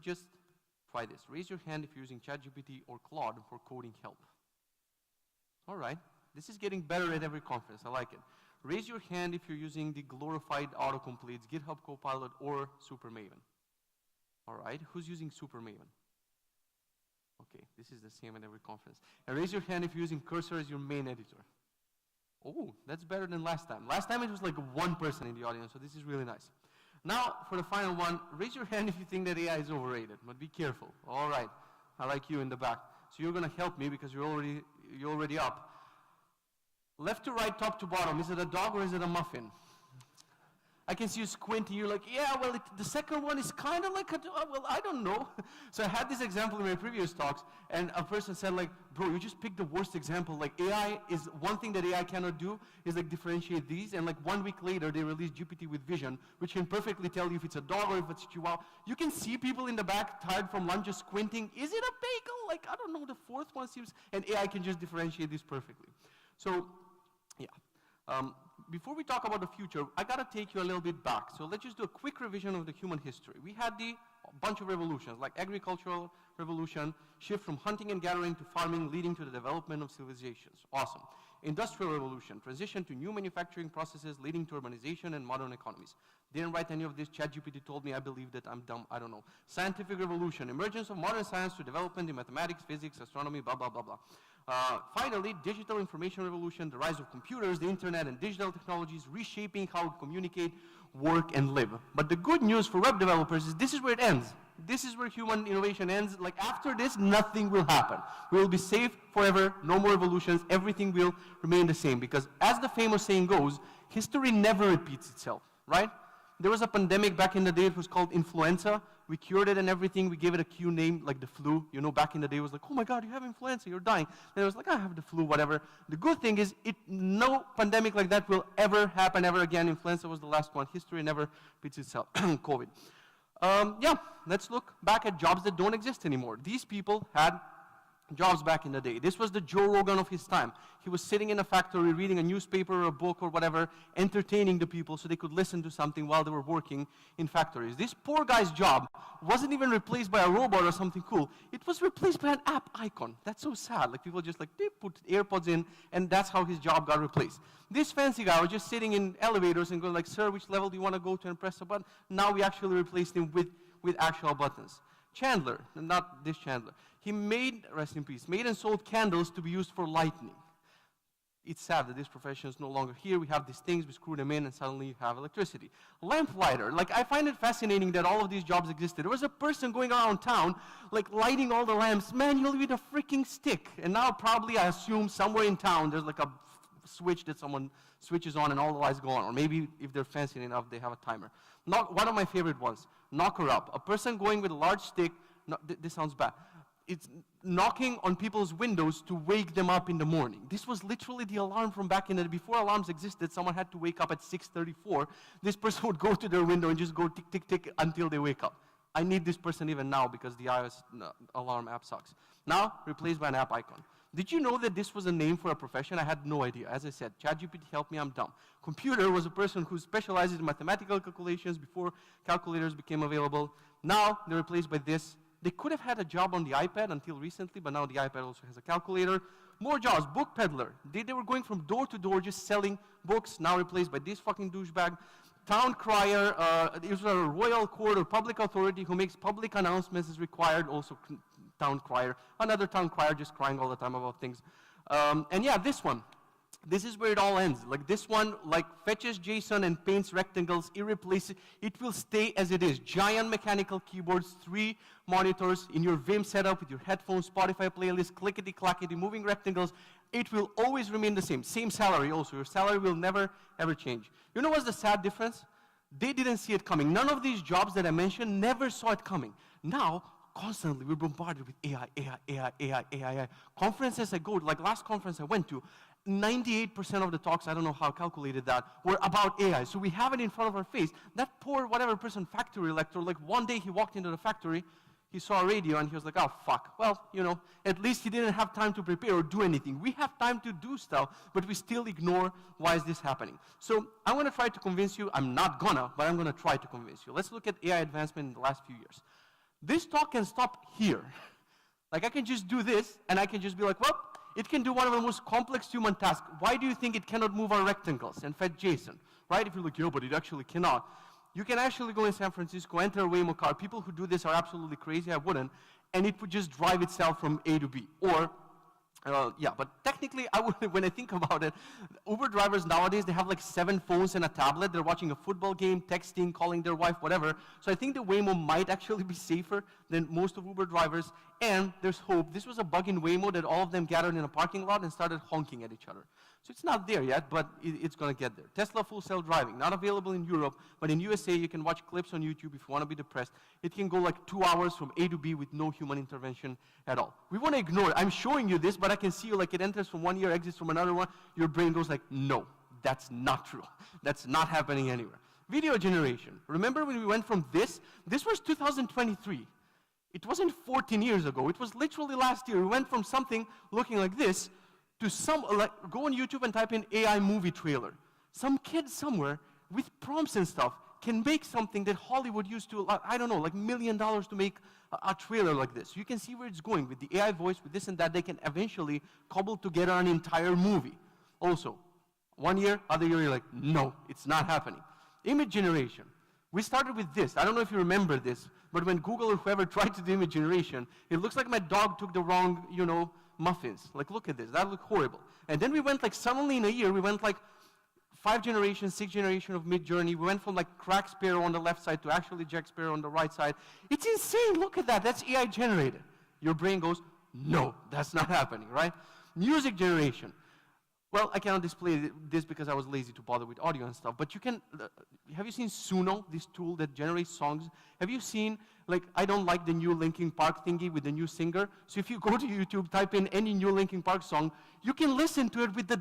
just try this. Raise your hand if you're using ChatGPT or Claude for coding help. All right, this is getting better at every conference. I like it. Raise your hand if you're using the glorified autocompletes, GitHub Copilot, or SuperMaven. All right, who's using SuperMaven? Okay, this is the same at every conference. And raise your hand if you're using Cursor as your main editor. Oh, that's better than last time. Last time it was like one person in the audience, so this is really nice. Now, for the final one, raise your hand if you think that AI is overrated, but be careful. All right, I like you in the back. So you're gonna help me because you're already up. Left to right, top to bottom, is it a dog or is it a muffin? I can see you squinting, you're like, yeah, well, the second one is kind of like a dog, well, I don't know. So I had this example in my previous talks, and a person said like, bro, you just picked the worst example. Like AI is, one thing that AI cannot do is like differentiate these, and like 1 week later, they released GPT with vision, which can perfectly tell you if it's a dog or if it's a chihuahua. You can see people in the back tired from lunch just squinting, is it a bagel? Like, I don't know, the fourth one seems, and AI can just differentiate this perfectly. So, yeah. Before we talk about the future, I gotta take you a little bit back. So let's just do a quick revision of the human history. We had a bunch of revolutions, like agricultural revolution, shift from hunting and gathering to farming, leading to the development of civilizations. Awesome. Industrial revolution, transition to new manufacturing processes, leading to urbanization and modern economies. Didn't write any of this. ChatGPT told me I believe that I'm dumb. I don't know. Scientific revolution, emergence of modern science to development in mathematics, physics, astronomy, blah, blah, blah, blah. Finally, digital information revolution, the rise of computers, the internet, and digital technologies reshaping how we communicate, work, and live. But the good news for web developers is this is where it ends. This is where human innovation ends. Like after this, nothing will happen. We will be safe forever, no more revolutions, everything will remain the same. Because as the famous saying goes, history never repeats itself, right? There was a pandemic back in the day, it was called influenza. We cured it and everything, we gave it a cute name, like the flu. You know, back in the day it was like, oh my God, you have influenza, you're dying. And it was like, I have the flu, whatever. The good thing is, no pandemic like that will ever happen ever again. Influenza was the last one. History never repeats itself. COVID. Yeah, let's look back at jobs that don't exist anymore. These people had jobs back in the day. This was the Joe Rogan of his time. He was sitting in a factory reading a newspaper or a book or whatever, entertaining the people so they could listen to something while they were working in factories. This poor guy's job wasn't even replaced by a robot or something cool. It was replaced by an app icon. That's so sad. Like people just like, they put AirPods in and that's how his job got replaced. This fancy guy was just sitting in elevators and going like, sir, which level do you want to go to and press a button? Now we actually replaced him with actual buttons. Chandler, not this Chandler, he made, rest in peace, made and sold candles to be used for lighting. It's sad that this profession is no longer here. We have these things, we screw them in, and suddenly you have electricity. Lamplighter, like I find it fascinating that all of these jobs existed. There was a person going around town, like lighting all the lamps manually with a freaking stick. And now probably, I assume, somewhere in town, there's like a switch that someone switches on and all the lights go on. Or maybe if they're fancy enough, they have a timer. One of my favorite ones, knocker up. A person going with a large stick, this sounds bad. It's knocking on people's windows to wake them up in the morning. This was literally the alarm from back in the day. Before alarms existed, someone had to wake up at 6:34. This person would go to their window and just go tick, tick, tick until they wake up. I need this person even now because the iOS alarm app sucks. Now, replaced by an app icon. Did you know that this was a name for a profession? I had no idea. As I said, ChatGPT helped me, I'm dumb. Computer was a person who specializes in mathematical calculations before calculators became available. Now, they're replaced by this. They could have had a job on the iPad until recently, but now the iPad also has a calculator. More jobs, book peddler. They were going from door to door just selling books, now replaced by this fucking douchebag. Town crier, it was a royal court or public authority who makes public announcements is required, also town crier. Another town crier just crying all the time about things. And yeah, this one. This is where it all ends. Like this one, like fetches JSON and paints rectangles, irreplaceable. It will stay as it is. Giant mechanical keyboards, 3 monitors in your Vim setup with your headphones, Spotify playlist, clickety-clackety, moving rectangles. It will always remain the same. Same salary also. Your salary will never, ever change. You know what's the sad difference? They didn't see it coming. None of these jobs that I mentioned never saw it coming. Now, constantly, we're bombarded with AI, AI, AI, AI, AI. Conferences I go to, like last conference I went to, 98% of the talks, I don't know how I calculated that, were about AI. So we have it in front of our face. That poor whatever person, factory elector, like one day he walked into the factory, he saw a radio and he was like, oh, fuck. Well, you know, at least he didn't have time to prepare or do anything. We have time to do stuff, but we still ignore why is this happening. So I'm going to try to convince you. I'm not gonna, but I'm going to try to convince you. Let's look at AI advancement in the last few years. This talk can stop here. Like I can just do this, and I can just be like, well, it can do one of the most complex human tasks. Why do you think it cannot move our rectangles and fed JSON? Right? If you're like, yeah, but it actually cannot. You can actually go in San Francisco, enter a Waymo car. People who do this are absolutely crazy. I wouldn't. And it would just drive itself from A to B. Or, yeah, but technically, when I think about it, Uber drivers nowadays, they have like 7 phones and a tablet. They're watching a football game, texting, calling their wife, whatever. So I think the Waymo might actually be safer than most of Uber drivers. And there's hope. This was a bug in Waymo that all of them gathered in a parking lot and started honking at each other. So it's not there yet, but it's going to get there. Tesla full self-driving, not available in Europe, but in USA you can watch clips on YouTube if you want to be depressed. It can go like 2 hours from A to B with no human intervention at all. We want to ignore it. I'm showing you this, but I can see you like it enters from one ear, exits from another one. Your brain goes like, no, that's not true. That's not happening anywhere. Video generation. Remember when we went from this? This was 2023. It wasn't 14 years ago. It was literally last year. We went from something looking like this to some, like, go on YouTube and type in AI movie trailer. Some kid somewhere with prompts and stuff can make something that Hollywood used to, I don't know, like $1 million to make a trailer like this. You can see where it's going with the AI voice, with this and that. They can eventually cobble together an entire movie. Also, 1 year, other year, you're like, no, it's not happening. Image generation. We started with this. I don't know if you remember this, but when Google or whoever tried to do image generation, it looks like my dog took the wrong, muffins. Like, look at this. That looked horrible. And then we went, like, suddenly in a year, we went, like, 5 generations, 6 generations of Midjourney. We went from, like, Crack Sparrow on the left side to actually Jack Sparrow on the right side. It's insane. Look at that. That's AI generated. Your brain goes, no, that's not happening, right? Music generation. Well, I cannot display this because I was lazy to bother with audio and stuff, but you can, have you seen Suno, this tool that generates songs? Have you seen, like, I don't like the new Linkin Park thingy with the new singer? So if you go to YouTube, type in any new Linkin Park song, you can listen to it with the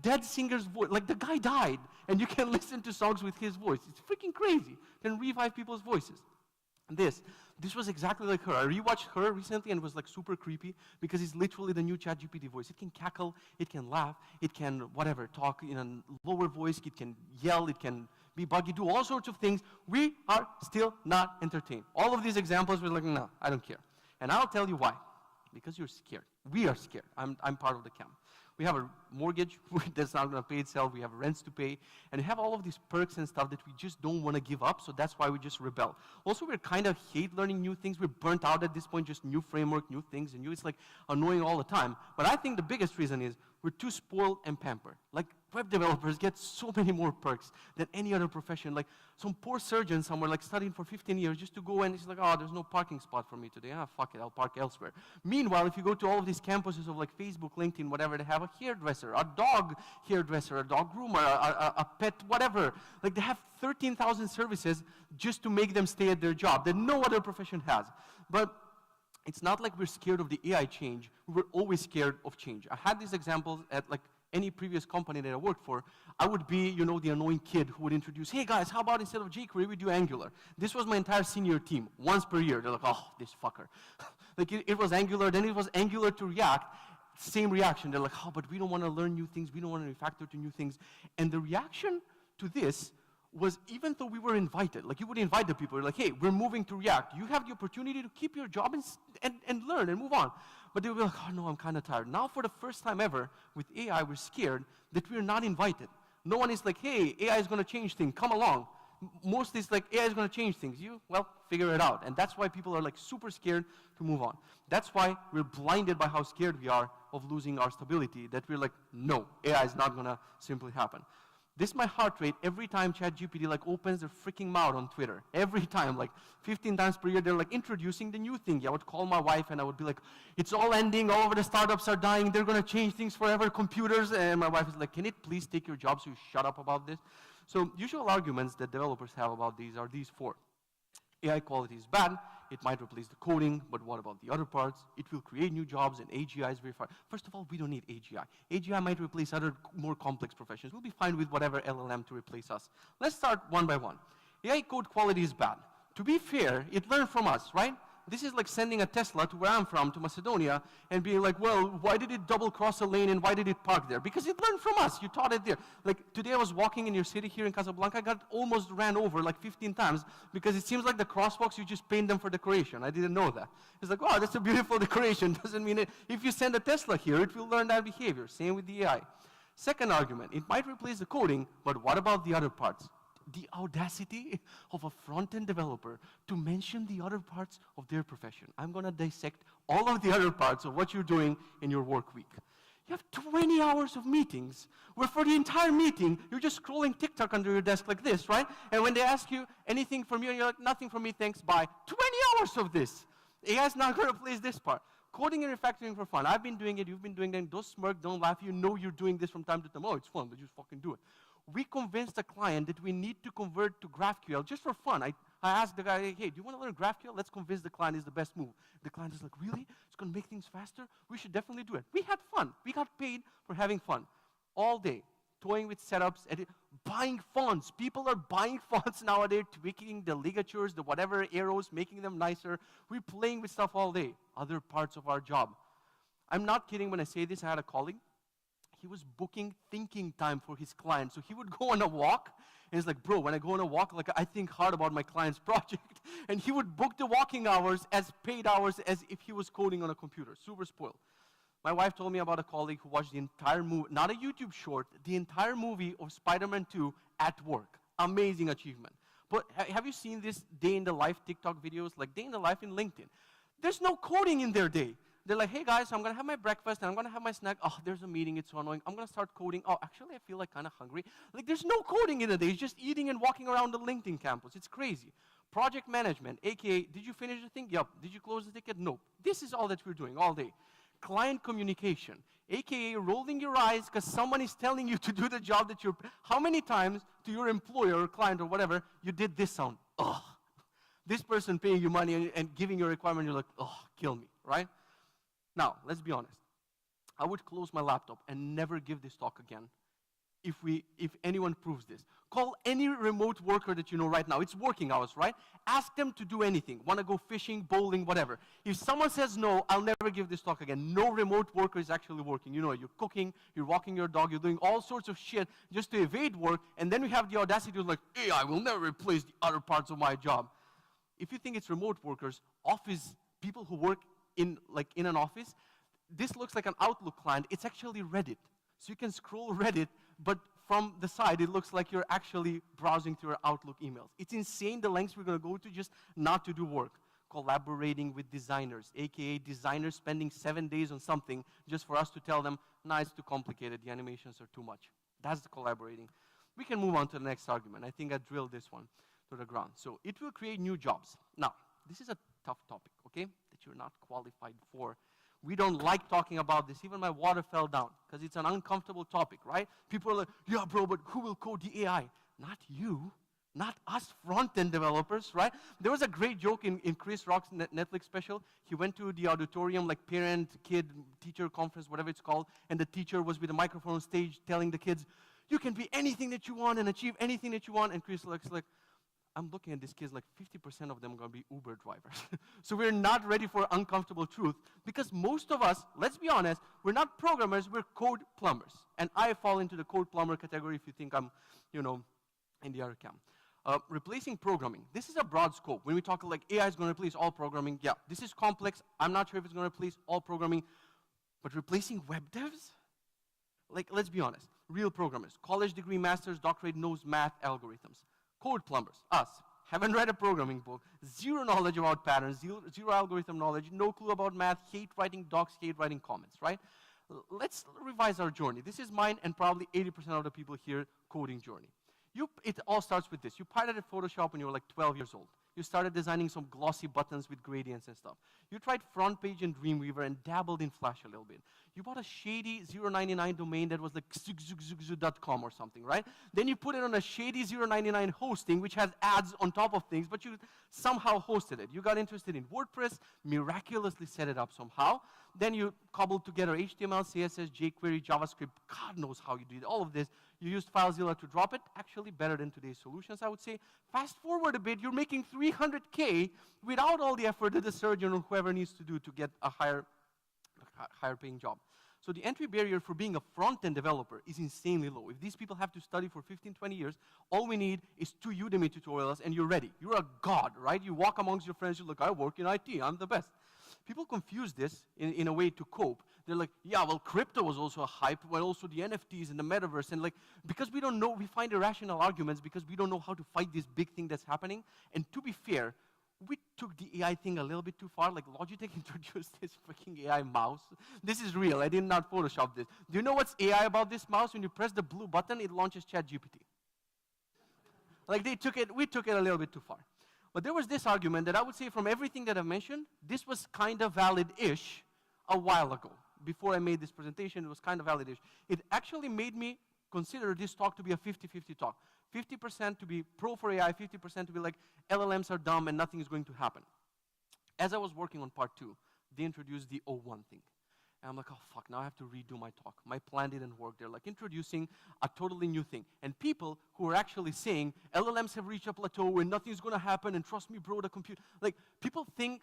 dead singer's voice. Like, the guy died, and you can listen to songs with his voice. It's freaking crazy. You can revive people's voices. This was exactly like her. I rewatched her recently and it was like super creepy because it's literally the new ChatGPT voice. It can cackle, it can laugh, it can whatever, talk in a lower voice, it can yell, it can be buggy, do all sorts of things. We are still not entertained. All of these examples we're like, no, I don't care. And I'll tell you why. Because you're scared. We are scared. I'm part of the camp. We have a mortgage that's not going to pay itself. We have rents to pay. And we have all of these perks and stuff that we just don't want to give up, so that's why we just rebel. Also, we're kind of hate learning new things. We're burnt out at this point, just new framework, new things, and it's like annoying all the time. But I think the biggest reason is we're too spoiled and pampered. Like, web developers get so many more perks than any other profession. Like, some poor surgeon somewhere, like, studying for 15 years just to go and he's like, oh, there's no parking spot for me today. Ah, fuck it, I'll park elsewhere. Meanwhile, if you go to all of these campuses of, like, Facebook, LinkedIn, whatever, they have a hairdresser, a dog hairdresser, a dog groomer, a pet, whatever. Like, they have 13,000 services just to make them stay at their job that no other profession has. But it's not like we're scared of the AI change. We're always scared of change. I had these examples at, like, any previous company that I worked for. I would be, the annoying kid who would introduce, hey guys, how about instead of jQuery, we do Angular? This was my entire senior team, once per year. They're like, oh, this fucker. Like, it was Angular, then it was Angular to React. Same reaction. They're like, oh, but we don't want to learn new things. We don't want to refactor to new things. And the reaction to this was, even though we were invited, like, you would invite the people, you're like, hey, we're moving to React. You have the opportunity to keep your job and learn and move on. But they would be like, oh no, I'm kind of tired. Now, for the first time ever, with AI, we're scared that we're not invited. No one is like, hey, AI is going to change things, come along. Mostly it's like, AI is going to change things. Well, figure it out. And that's why people are, like, super scared to move on. That's why we're blinded by how scared we are of losing our stability, that we're like, no, AI is not going to simply happen. This is my heart rate every time ChatGPT, like, opens their freaking mouth on Twitter. Every time, like 15 times per year, they're like introducing the new thing. I would call my wife and I would be like, it's all ending, all of the startups are dying, they're going to change things forever, computers. And my wife is like, can it please take your job so you shut up about this? So usual arguments that developers have about these are these 4. AI quality is bad. It might replace the coding, but what about the other parts? It will create new jobs, and AGI is very far. First of all, we don't need AGI. AGI might replace other more complex professions. We'll be fine with whatever LLM to replace us. Let's start one by one. AI code quality is bad. To be fair, it learned from us, right? This is like sending a Tesla to where I'm from, to Macedonia, and being like, well, why did it double cross a lane and why did it park there? Because it learned from us. You taught it there. Like today I was walking in your city here in Casablanca, I got almost ran over like 15 times because it seems like the crosswalks, you just paint them for decoration. I didn't know that. It's like, wow, that's a beautiful decoration. Doesn't mean it. If you send a Tesla here, it will learn that behavior. Same with the AI. Second argument, it might replace the coding, but what about the other parts? The audacity of a front-end developer to mention the other parts of their profession. I'm going to dissect all of the other parts of what you're doing in your work week. You have 20 hours of meetings where for the entire meeting, you're just scrolling TikTok under your desk like this, right? And when they ask you anything from you, and you're like, nothing from me, thanks, bye. 20 hours of this. AI's not going to replace this part. Coding and refactoring for fun. I've been doing it, you've been doing it. Don't smirk, don't laugh. You know you're doing this from time to time. Oh, it's fun, but just fucking do it. We convinced the client that we need to convert to GraphQL just for fun. I asked the guy, hey, do you want to learn GraphQL? Let's convince the client is the best move. The client is like, really? It's going to make things faster? We should definitely do it. We had fun. We got paid for having fun all day, toying with setups, buying fonts. People are buying fonts nowadays, tweaking the ligatures, the whatever arrows, making them nicer. We're playing with stuff all day. Other parts of our job. I'm not kidding when I say this. I had a colleague. He was booking thinking time for his client. So he would go on a walk, and he's like, bro, when I go on a walk, like I think hard about my client's project. And he would book the walking hours as paid hours as if he was coding on a computer. Super spoiled. My wife told me about a colleague who watched the entire movie, not a YouTube short, the entire movie of Spider-Man 2 at work. Amazing achievement. But have you seen this day in the life TikTok videos, like day in the life in LinkedIn? There's no coding in their day. They're like, hey guys, I'm going to have my breakfast and I'm going to have my snack. Oh, there's a meeting, it's so annoying. I'm going to start coding. Oh, actually, I feel like kind of hungry. Like, there's no coding in the day. It's just eating and walking around the LinkedIn campus. It's crazy. Project management, AKA, did you finish the thing? Yep. Did you close the ticket? Nope. This is all that we're doing all day. Client communication, AKA rolling your eyes because someone is telling you to do the job that you're, how many times to your employer or client or whatever, you did this sound? Ugh. This person paying you money and giving you a requirement, you're like, oh, kill me, right? Now, let's be honest. I would close my laptop and never give this talk again if anyone proves this. Call any remote worker that you know right now. It's working hours, right? Ask them to do anything. Want to go fishing, bowling, whatever. If someone says no, I'll never give this talk again. No remote worker is actually working. You know, you're cooking, you're walking your dog, you're doing all sorts of shit just to evade work, and then we have the audacity to like, AI will never replace the other parts of my job. If you think it's remote workers, office people who work in an office, this looks like an Outlook client. It's actually Reddit. So you can scroll Reddit, but from the side, it looks like you're actually browsing through your Outlook emails. It's insane the lengths we're going to go to just not to do work. Collaborating with designers, AKA designers spending 7 days on something just for us to tell them, nah, it's too complicated, the animations are too much. That's the collaborating. We can move on to the next argument. I think I drilled this one to the ground. So it will create new jobs. Now, this is a tough topic, okay, that you're not qualified for. We don't like talking about this. Even my water fell down because it's an uncomfortable topic, right? People are like, yeah, bro, but who will code the AI? Not you, not us front-end developers, right? There was a great joke in Chris Rock's Netflix special. He went to the auditorium, like parent, kid, teacher conference, whatever it's called, and the teacher was with a microphone on stage telling the kids, you can be anything that you want and achieve anything that you want. And Chris looks like, I'm looking at these kids, like 50% of them are going to be Uber drivers. So we're not ready for uncomfortable truth because most of us, let's be honest, we're not programmers, we're code plumbers. And I fall into the code plumber category if you think I'm, in the other camp. Replacing programming. This is a broad scope. When we talk like AI is going to replace all programming, yeah, this is complex. I'm not sure if it's going to replace all programming, but replacing web devs? Like, let's be honest, real programmers, college degree, master's, doctorate, knows math, algorithms. Code plumbers, us, haven't read a programming book, zero knowledge about patterns, zero algorithm knowledge, no clue about math, hate writing docs, hate writing comments, right? Let's revise our journey. This is mine and probably 80% of the people here coding journey. It all starts with this. You pirated Photoshop when you were like 12 years old. You started designing some glossy buttons with gradients and stuff. You tried FrontPage and Dreamweaver and dabbled in Flash a little bit. You bought a shady 099 domain that was like zugzugzugzug.com or something, right? Then you put it on a shady 099 hosting, which has ads on top of things, but you somehow hosted it. You got interested in WordPress, miraculously set it up somehow. Then you cobbled together HTML, CSS, jQuery, JavaScript. God knows how you did all of this. You used FileZilla to drop it. Actually, better than today's solutions, I would say. Fast forward a bit, you're making $300K without all the effort that the surgeon or whoever needs to do to get a higher paying job. So the entry barrier for being a front-end developer is insanely low. If these people have to study for 15, 20 years, all we need is 2 Udemy tutorials and you're ready. You're a god, right? You walk amongst your friends, you're like, I work in IT, I'm the best. People confuse this in a way to cope. They're like, yeah, well, crypto was also a hype, but also the NFTs and the metaverse. And like, because we don't know, we find irrational arguments because we don't know how to fight this big thing that's happening. And to be fair, we took the AI thing a little bit too far. Like Logitech introduced this freaking AI mouse. This is real. I did not Photoshop this. Do you know what's AI about this mouse? When you press the blue button, it launches ChatGPT. Like we took it a little bit too far. But there was this argument that I would say from everything that I've mentioned, this was kind of valid-ish a while ago. Before I made this presentation, it was kind of valid-ish. It actually made me consider this talk to be a 50-50 talk. 50% to be pro for AI, 50% to be like, LLMs are dumb and nothing is going to happen. As I was working on part 2, they introduced the O1 thing. And I'm like, oh fuck, now I have to redo my talk. My plan didn't work. They're like introducing a totally new thing. And people who are actually saying, LLMs have reached a plateau and nothing's gonna happen and trust me bro, the computer. Like, people think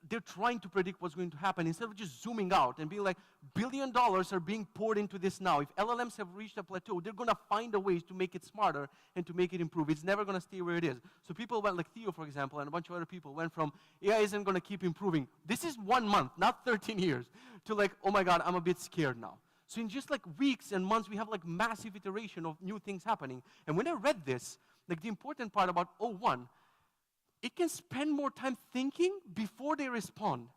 they're trying to predict what's going to happen instead of just zooming out and being like, $1 billion are being poured into this now. If LLMs have reached a plateau, they're gonna find a ways to make it smarter and to make it improve. It's never gonna stay where it is. So people went, like Theo, for example, and a bunch of other people went from, AI isn't gonna keep improving. This is 1 month, not 13 years, to like, oh my God, I'm a bit scared now. So in just like weeks and months, we have like massive iteration of new things happening. And when I read this, like the important part about O1, it can spend more time thinking before they respond.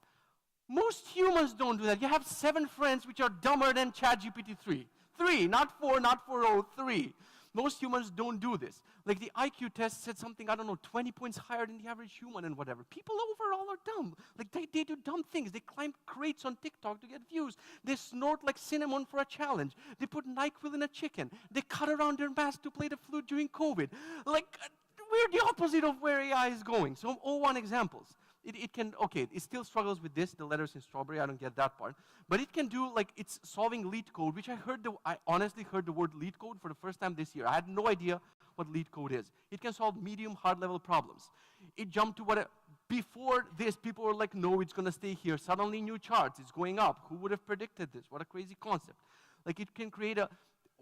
Most humans don't do that. You have 7 friends which are dumber than ChatGPT 3. 3, not 4, not 403. Most humans don't do this. Like the IQ test said something, I don't know, 20 points higher than the average human and whatever. People overall are dumb. Like they do dumb things. They climb crates on TikTok to get views. They snort like cinnamon for a challenge. They put NyQuil in a chicken. They cut around their mask to play the flute during COVID. Like, we're the opposite of where AI is going. So O1 examples. It can, okay, it still struggles with this, the letters in Strawberry, I don't get that part. But it can do, like, it's solving lead code, which I honestly heard the word lead code for the first time this year. I had no idea what lead code is. It can solve medium, hard-level problems. It jumped to before this, people were like, no, it's gonna stay here. Suddenly new charts, it's going up. Who would have predicted this? What a crazy concept. Like, it can create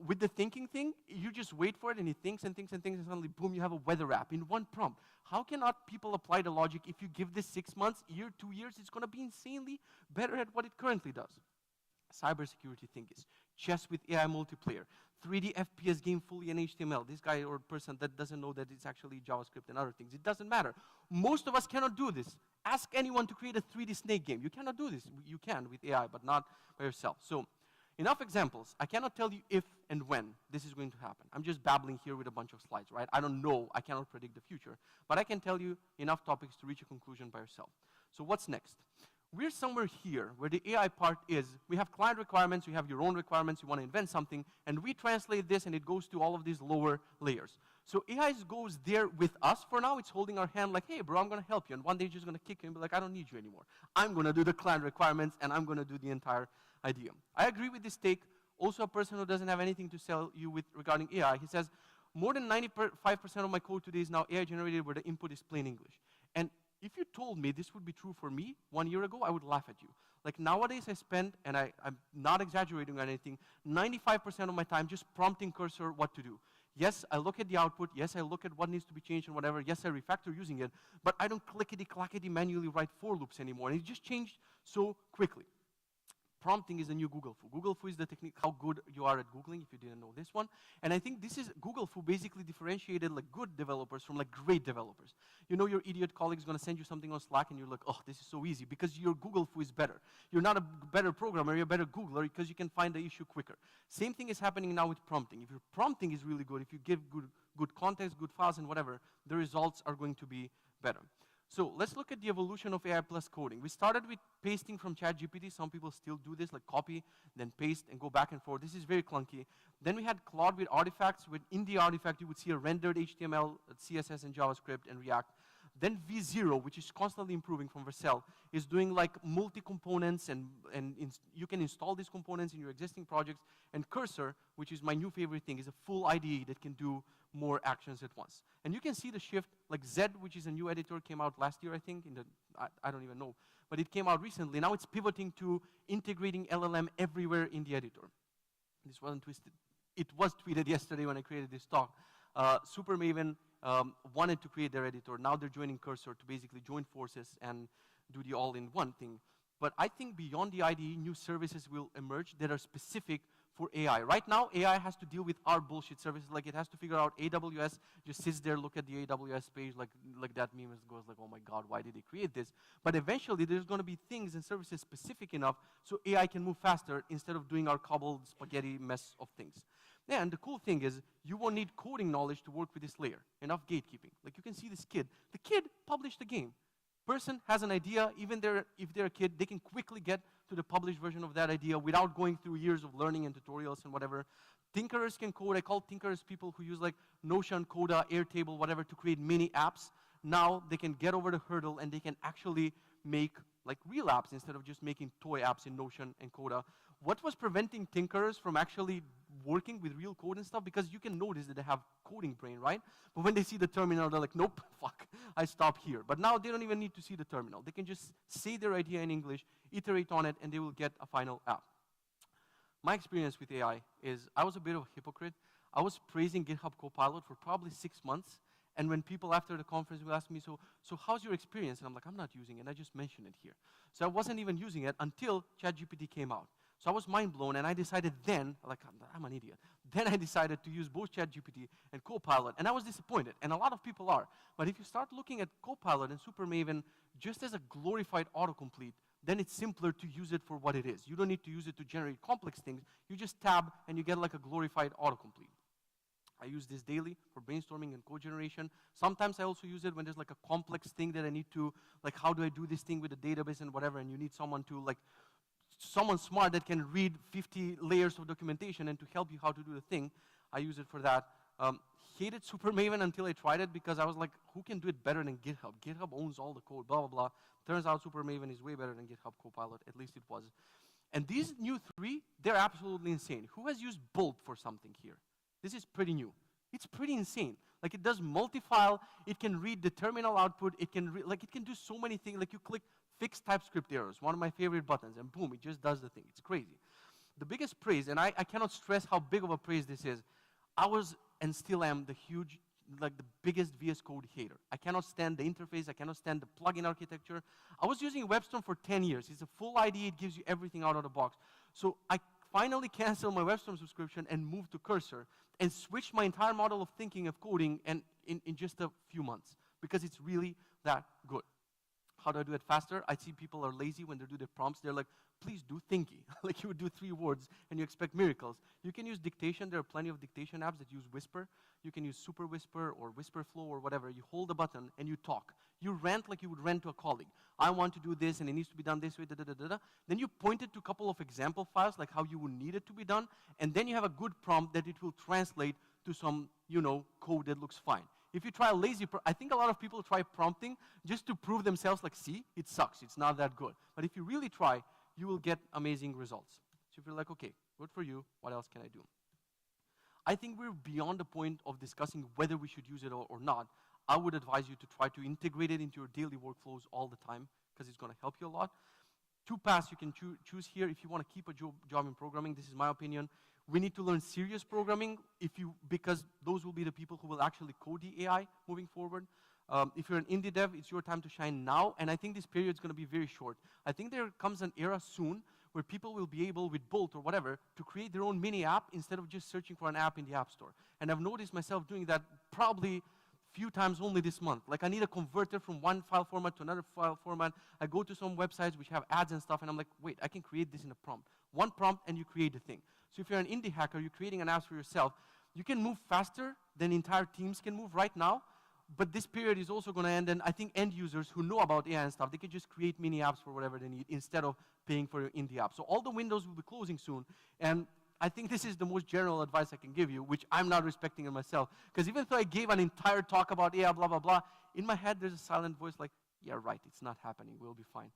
with the thinking thing, you just wait for it and it thinks and thinks and thinks and suddenly, boom, you have a weather app in one prompt. How cannot people apply the logic if you give this 6 months, year, 2 years, it's gonna be insanely better at what it currently does. Cybersecurity thing is chess with AI multiplayer, 3D FPS game fully in HTML. This guy or person that doesn't know that it's actually JavaScript and other things, it doesn't matter. Most of us cannot do this. Ask anyone to create a 3D snake game. You cannot do this. You can with AI, but not by yourself. So, enough examples. I cannot tell you if and when this is going to happen. I'm just babbling here with a bunch of slides, right? I don't know. I cannot predict the future. But I can tell you enough topics to reach a conclusion by yourself. So what's next? We're somewhere here where the AI part is, we have client requirements, you have your own requirements, you want to invent something, and we translate this and it goes to all of these lower layers. So AI goes there with us for now. It's holding our hand like, hey, bro, I'm going to help you. And one day it's just going to kick you and be like, I don't need you anymore. I'm going to do the client requirements and I'm going to do the entire idea. I agree with this take. Also, a person who doesn't have anything to sell you with regarding AI, he says, more than 95% of my code today is now AI generated where the input is plain English. And if you told me this would be true for me 1 year ago, I would laugh at you. Like nowadays I spend, and I'm not exaggerating or anything, 95% of my time just prompting Cursor what to do. Yes, I look at the output. Yes, I look at what needs to be changed and whatever. Yes, I refactor using it. But I don't clickety-clackety manually write for loops anymore. And it just changed so quickly. Prompting is the new Google Fu. Google Fu is the technique, how good you are at Googling, if you didn't know this one. And I think this is, Google Fu basically differentiated like good developers from like great developers. You know your idiot colleague is going to send you something on Slack and you're like, oh, this is so easy because your Google Fu is better. You're not a better programmer, you're a better Googler because you can find the issue quicker. Same thing is happening now with prompting. If your prompting is really good, if you give good context, good files and whatever, the results are going to be better. So let's look at the evolution of AI plus coding. We started with pasting from ChatGPT. Some people still do this, like copy, then paste, and go back and forth. This is very clunky. Then we had Claude with artifacts. In the artifact, you would see a rendered HTML, CSS, and JavaScript, and React. Then V0, which is constantly improving from Vercel, is doing like multi-components, and you can install these components in your existing projects. And Cursor, which is my new favorite thing, is a full IDE that can do more actions at once. And you can see the shift, like Zed, which is a new editor, came out last year, I think, I don't even know, but it came out recently. Now it's pivoting to integrating LLM everywhere in the editor. This wasn't twisted. It was tweeted yesterday when I created this talk. Supermaven wanted to create their editor. Now they're joining Cursor to basically join forces and do the all-in-one thing. But I think beyond the IDE, new services will emerge that are specific for AI. Right now, AI has to deal with our bullshit services. Like, it has to figure out AWS, just sits there, look at the AWS page, like that meme goes like, oh my God, why did they create this? But eventually, there's going to be things and services specific enough so AI can move faster instead of doing our cobbled spaghetti mess of things. Yeah, and the cool thing is, you won't need coding knowledge to work with this layer. Enough gatekeeping. Like, you can see this kid. The kid published the game. Person has an idea, even if they're a kid, they can quickly get to the published version of that idea without going through years of learning and tutorials and whatever. Tinkerers can code. I call tinkerers people who use like Notion, Coda, Airtable, whatever, to create mini apps. Now they can get over the hurdle and they can actually make like real apps instead of just making toy apps in Notion and Coda. What was preventing tinkerers from actually working with real code and stuff? Because you can notice that they have coding brain, right? But when they see the terminal, they're like, nope, fuck, I stop here. But now they don't even need to see the terminal. They can just say their idea in English, iterate on it, and they will get a final app. My experience with AI is I was a bit of a hypocrite. I was praising GitHub Copilot for probably 6 months. And when people after the conference will ask me, so how's your experience? And I'm like, I'm not using it. I just mentioned it here. So I wasn't even using it until ChatGPT came out. So I was mind blown, and I decided then, like, I'm an idiot. Then I decided to use both ChatGPT and Copilot, and I was disappointed, and a lot of people are. But if you start looking at Copilot and Supermaven just as a glorified autocomplete, then it's simpler to use it for what it is. You don't need to use it to generate complex things. You just tab, and you get like a glorified autocomplete. I use this daily for brainstorming and code generation. Sometimes I also use it when there's like a complex thing that I need to, like, how do I do this thing with a database and whatever, and you need someone to, like, someone smart that can read 50 layers of documentation and to help you how to do the thing. I use it for that. Hated Supermaven until I tried it because I was like, who can do it better than GitHub? GitHub owns all the code, blah, blah, blah. Turns out Supermaven is way better than GitHub Copilot, at least it was. And these new three, they're absolutely insane. Who has used Bolt for something here? This is pretty new. It's pretty insane. Like, it does multi-file, it can read the terminal output, it can do so many things. Like, you click fix TypeScript errors, one of my favorite buttons, and boom, it just does the thing. It's crazy. The biggest praise, and I cannot stress how big of a praise this is, I was and still am the biggest VS Code hater. I cannot stand the interface, I cannot stand the plugin architecture. I was using WebStorm for 10 years. It's a full IDE, it gives you everything out of the box. So I finally canceled my WebStorm subscription and moved to Cursor and switched my entire model of thinking of coding in just a few months because it's really that good. How do I do it faster? I see people are lazy when they do the prompts. They're like, please do thinky. Like, you would do 3 words and you expect miracles. You can use dictation. There are plenty of dictation apps that use Whisper. You can use Super Whisper or WhisperFlow or whatever. You hold the button and you talk. You rant like you would rant to a colleague. I want to do this and it needs to be done this way, da, da, da, da, da. Then you point it to a couple of example files, like how you would need it to be done. And then you have a good prompt that it will translate to some, code that looks fine. If you try a lazy, I think a lot of people try prompting just to prove themselves, like, see, it sucks, it's not that good. But if you really try, you will get amazing results. So if you're like, okay, good for you, what else can I do? I think we're beyond the point of discussing whether we should use it or not. I would advise you to try to integrate it into your daily workflows all the time, because it's going to help you a lot. 2 paths you can choose here if you want to keep a job in programming. This is my opinion. We need to learn serious programming because those will be the people who will actually code the AI moving forward. If you're an indie dev, it's your time to shine now, and I think this period is going to be very short. I think there comes an era soon where people will be able, with Bolt or whatever, to create their own mini app instead of just searching for an app in the App Store. And I've noticed myself doing that probably few times only this month. Like, I need a converter from one file format to another file format. I go to some websites which have ads and stuff, and I'm like, wait, I can create this in a prompt. One prompt, and you create the thing. So if you're an indie hacker, you're creating an app for yourself, you can move faster than entire teams can move right now. But this period is also going to end, and I think end users who know about AI and stuff, they can just create mini apps for whatever they need instead of paying for indie apps. So all the windows will be closing soon, and I think this is the most general advice I can give you, which I'm not respecting in myself. Because even though I gave an entire talk about AI, blah, blah, blah, in my head there's a silent voice like, yeah, right, it's not happening, we'll be fine.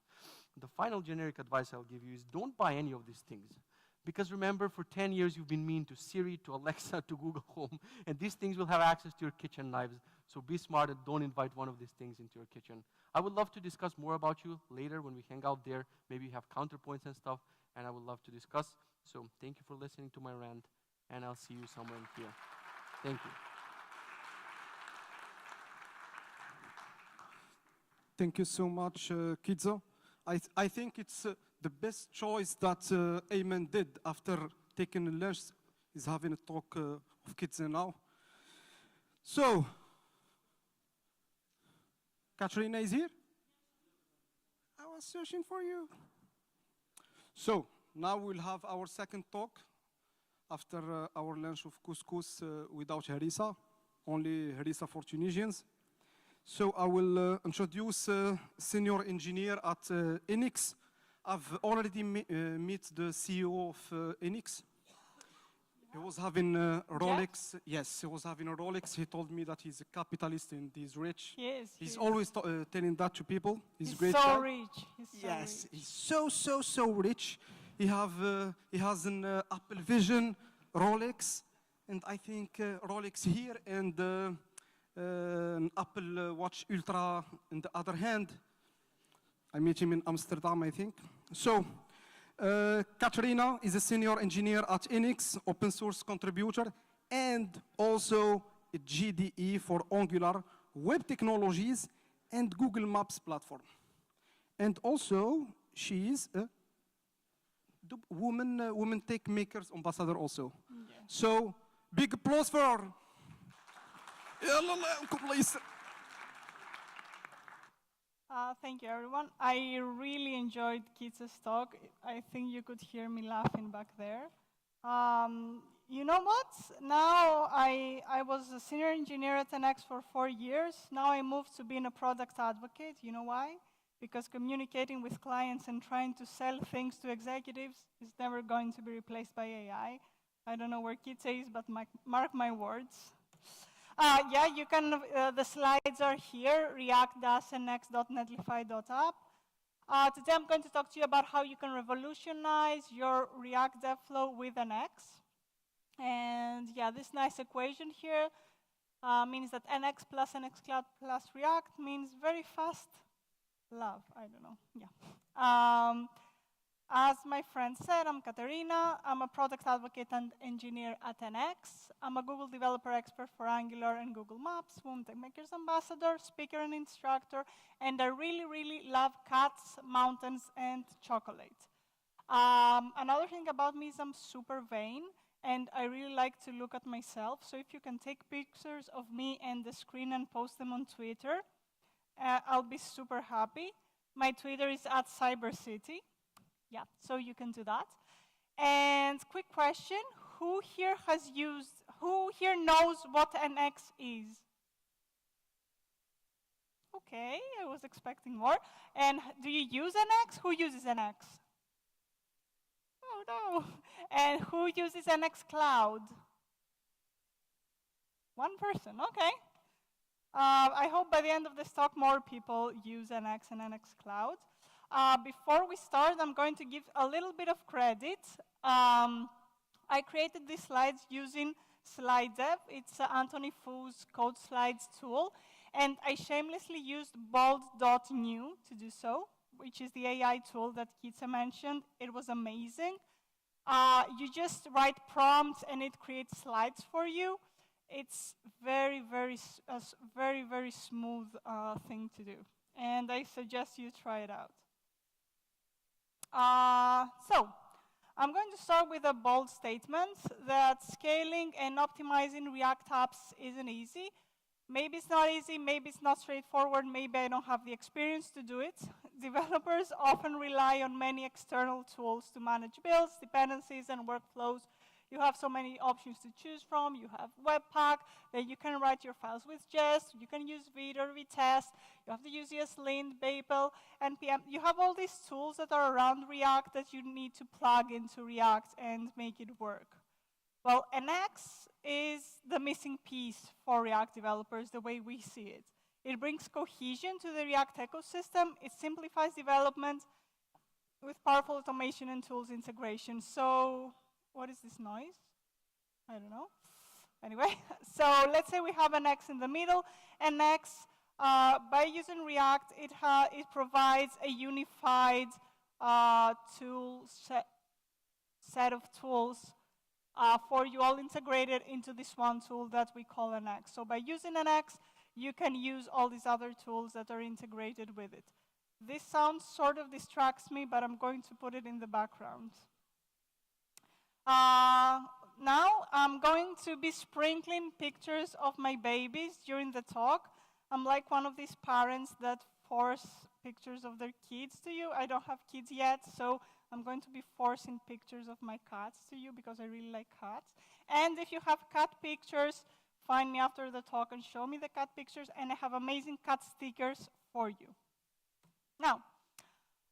The final generic advice I'll give you is don't buy any of these things. Because remember, for 10 years you've been mean to Siri, to Alexa, to Google Home, and these things will have access to your kitchen knives. So be smart and don't invite one of these things into your kitchen. I would love to discuss more about you later when we hang out there. Maybe you have counterpoints and stuff, and I would love to discuss. So thank you for listening to my rant, and I'll see you somewhere in here. Thank you. Thank you so much, Kidzo. I think it's the best choice that Ayman did after taking lunch is having a talk of Kidzo now. So, Katrina is here? I was searching for you. So, now we'll have our second talk after our lunch of couscous without harissa, only harissa for Tunisians. So I will introduce senior engineer at Enix. I've already met the CEO of Enix. He was having a Rolex. Jeff? Yes, he was having a Rolex. He told me that he's a capitalist and he's rich. Yes, he's always telling that to people. He's great so guy. rich. He's so yes, rich. he's so rich. He has an Apple Vision, Rolex, and I think Rolex here and an Apple Watch Ultra in the other hand. I met him in Amsterdam, I think. So, Katrina is a senior engineer at Enix, open source contributor, and also a GDE for Angular, web technologies, and Google Maps platform. And also, she is a woman tech makers ambassador also. Yeah. So, big applause for her. Thank you, everyone. I really enjoyed Kit's talk. I think you could hear me laughing back there. You know what? Now I was a senior engineer at NX for 4 years. Now I moved to being a product advocate. You know why? Because communicating with clients and trying to sell things to executives is never going to be replaced by AI. I don't know where Kit is, but mark my words. Yeah, you can, the slides are here, react-nx.netlify.app. Today I'm going to talk to you about how you can revolutionize your React dev flow with NX. And yeah, this nice equation here means that NX plus NX Cloud plus React means very fast love, I don't know, yeah. As my friend said, I'm Katerina. I'm a product advocate and engineer at NX. I'm a Google developer expert for Angular and Google Maps, Women Tech Makers ambassador, speaker and instructor, and I really, really love cats, mountains, and chocolate. Another thing about me is I'm super vain, and I really like to look at myself. So if you can take pictures of me and the screen and post them on Twitter, I'll be super happy. My Twitter is @CyberCity. Yeah, so you can do that. And quick question, who here knows what NX is? Okay, I was expecting more. And do you use NX? Who uses NX? Oh no. And who uses NX Cloud? One person, okay. I hope by the end of this talk more people use NX and NX Cloud. Before we start, I'm going to give a little bit of credit. I created these slides using SlideDev. It's Anthony Fu's Code Slides tool. And I shamelessly used bold.new to do so, which is the AI tool that Kitsa mentioned. It was amazing. You just write prompts and it creates slides for you. It's very, very smooth thing to do. And I suggest you try it out. So, I'm going to start with a bold statement that scaling and optimizing React apps isn't easy. Maybe it's not easy, maybe it's not straightforward, maybe I don't have the experience to do it. Developers often rely on many external tools to manage builds, dependencies, and workflows. You have so many options to choose from. You have Webpack, then you can write your files with Jest, you can use Vite or Vitest, you have to use ESLint, Babel, NPM. You have all these tools that are around React that you need to plug into React and make it work. Well, NX is the missing piece for React developers, the way we see it. It brings cohesion to the React ecosystem. It simplifies development with powerful automation and tools integration. So what is this noise? I don't know. Anyway, so let's say we have an X in the middle. And X, by using React, it provides a unified tool set of tools for you all integrated into this one tool that we call an X. So by using an X, you can use all these other tools that are integrated with it. This sound sort of distracts me, but I'm going to put it in the background. Now I'm going to be sprinkling pictures of my babies during the talk. I'm like one of these parents that force pictures of their kids to you. I don't have kids yet, so I'm going to be forcing pictures of my cats to you because I really like cats. And if you have cat pictures, find me after the talk and show me the cat pictures, and I have amazing cat stickers for you. Now,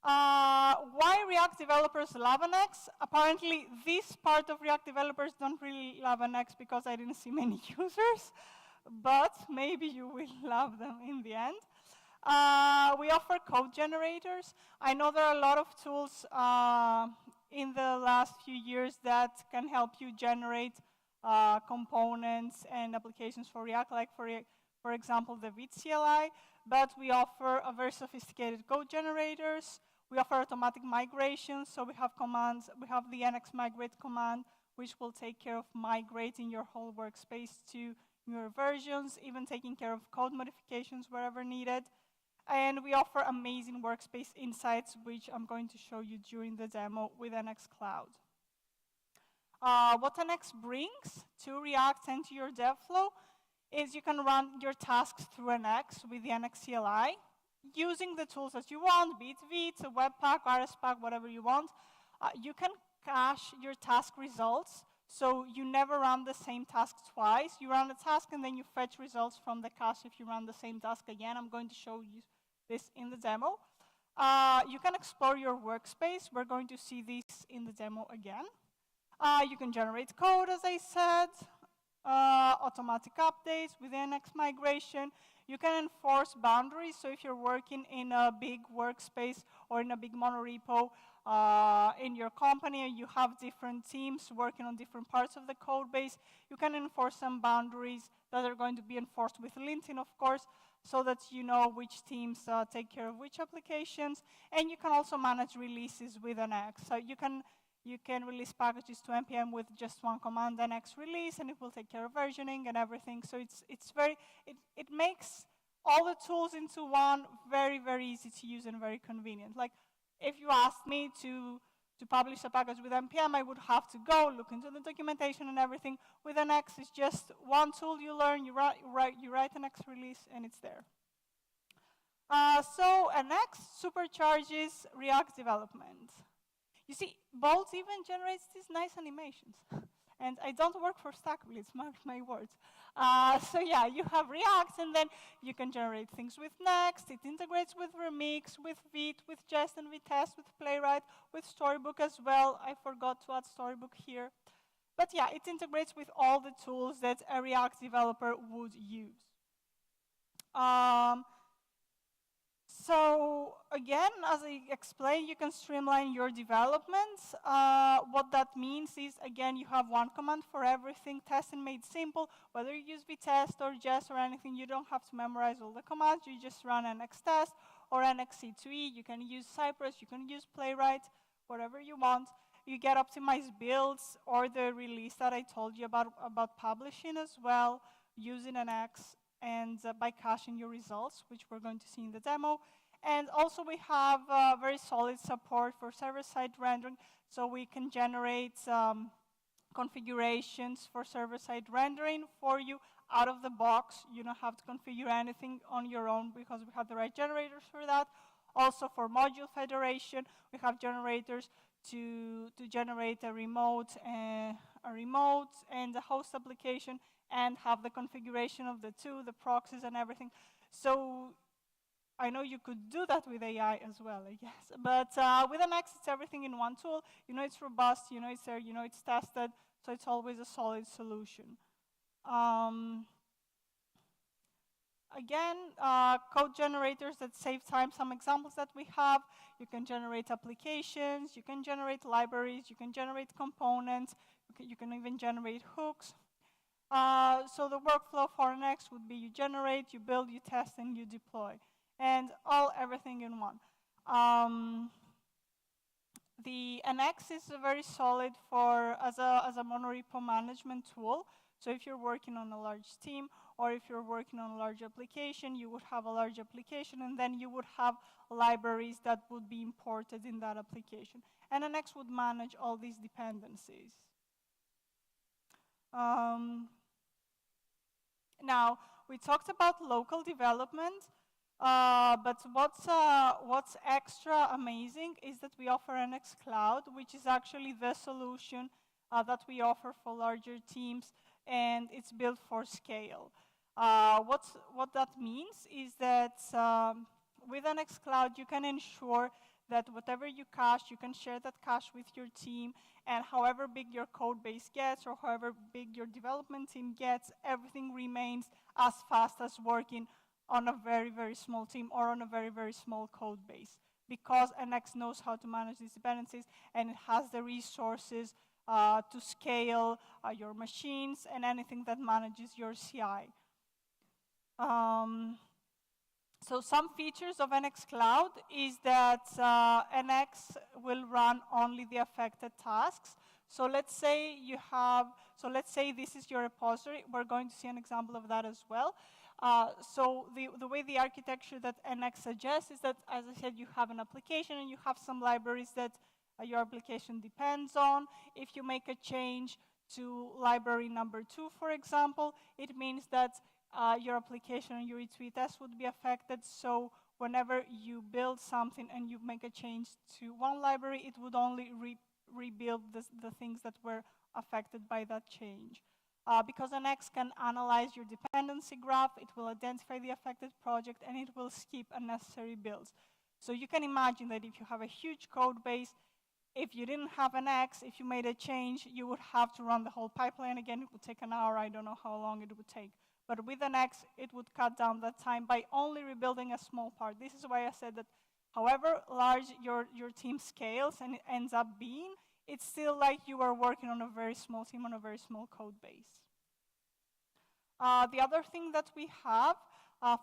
why React developers love an X? Apparently, this part of React developers don't really love an X because I didn't see many users, but maybe you will love them in the end. We offer code generators. I know there are a lot of tools in the last few years that can help you generate components and applications for React, like for example, the Vite CLI, but we offer a very sophisticated code generators. We offer automatic migrations, so we have commands. We have the NX migrate command, which will take care of migrating your whole workspace to newer versions, even taking care of code modifications wherever needed. And we offer amazing workspace insights, which I'm going to show you during the demo with NX Cloud. What NX brings to React and to your dev flow is you can run your tasks through NX with the NX CLI, using the tools that you want, be it Vite, Webpack, RSPack, whatever you want. You can cache your task results, so you never run the same task twice. You run a task and then you fetch results from the cache if you run the same task again. I'm going to show you this in the demo. You can explore your workspace. We're going to see this in the demo again. You can generate code, as I said, automatic updates with NX migration. You can enforce boundaries, so if you're working in a big workspace or in a big monorepo in your company and you have different teams working on different parts of the code base, you can enforce some boundaries that are going to be enforced with linting, of course, so that you know which teams take care of which applications. And you can also manage releases with NX. So you can release packages to NPM with just one command, NX release, and it will take care of versioning and everything. So it makes all the tools into one very, very easy to use and very convenient. Like, if you asked me to publish a package with NPM, I would have to go look into the documentation and everything. With NX, it's just one tool you learn, you write an NX release, and it's there. So NX supercharges React development. You see, Bolt even generates these nice animations. And I don't work for Stackblitz, mark my words. So yeah, you have React, and then you can generate things with Next. It integrates with Remix, with Vite, with Jest and Vitest, with Playwright, with Storybook as well. I forgot to add Storybook here. But yeah, it integrates with all the tools that a React developer would use. So again, as I explained, you can streamline your developments. What that means is, again, you have one command for everything, testing made simple. Whether you use Vitest or Jest or anything, you don't have to memorize all the commands. You just run NX test or NX C2E. You can use Cypress, you can use Playwright, whatever you want. You get optimized builds or the release that I told you about publishing as well, using NX and by caching your results, which we're going to see in the demo. And also we have very solid support for server-side rendering, so we can generate configurations for server-side rendering for you out of the box. You don't have to configure anything on your own because we have the right generators for that. Also for module federation, we have generators to generate a remote a remote and a host application and have the configuration of the two, the proxies and everything. So I know you could do that with AI as well, I guess. But with NX, it's everything in one tool. You know it's robust, you know it's there, you know it's tested, so it's always a solid solution. Again, code generators that save time. Some examples that we have: you can generate applications, you can generate libraries, you can generate components, you can even generate hooks. So the workflow for NX would be you generate, you build, you test, and you deploy. And everything in one. The NX is very solid as a monorepo management tool. So if you're working on a large team, or if you're working on a large application, you would have a large application, and then you would have libraries that would be imported in that application. And NX would manage all these dependencies. Now, we talked about local development, but what's extra amazing is that we offer NX Cloud, which is actually the solution that we offer for larger teams, and it's built for scale. What that means is that with NX Cloud, you can ensure that whatever you cache, you can share that cache with your team, and however big your code base gets, or however big your development team gets, everything remains as fast as working on a very, very small team or on a very, very small code base, because NX knows how to manage these dependencies, and it has the resources to scale your machines and anything that manages your CI. So some features of NX Cloud is that NX will run only the affected tasks. So let's say this is your repository. We're going to see an example of that as well. So the way the architecture that NX suggests is that, as I said, you have an application and you have some libraries that your application depends on. If you make a change to library number 2, for example, it means that your application and your E2E test would be affected. So whenever you build something and you make a change to one library, it would only rebuild the things that were affected by that change. Because NX can analyze your dependency graph, it will identify the affected project, and it will skip unnecessary builds. So you can imagine that if you have a huge code base, if you didn't have NX, if you made a change, you would have to run the whole pipeline again. It would take an hour. I don't know how long it would take. But with NX, it would cut down that time by only rebuilding a small part. This is why I said that however large your team scales and it ends up being, it's still like you are working on a very small team on a very small code base. The other thing that we have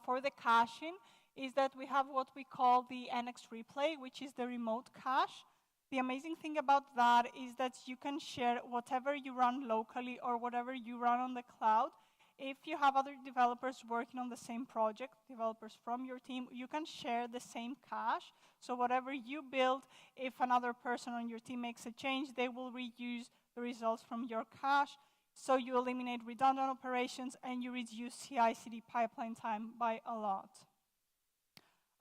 for the caching is that we have what we call the NX Replay, which is the remote cache. The amazing thing about that is that you can share whatever you run locally or whatever you run on the cloud. If you have other developers working on the same project, developers from your team, you can share the same cache. So whatever you build, if another person on your team makes a change, they will reuse the results from your cache. So you eliminate redundant operations and you reduce CI/CD pipeline time by a lot.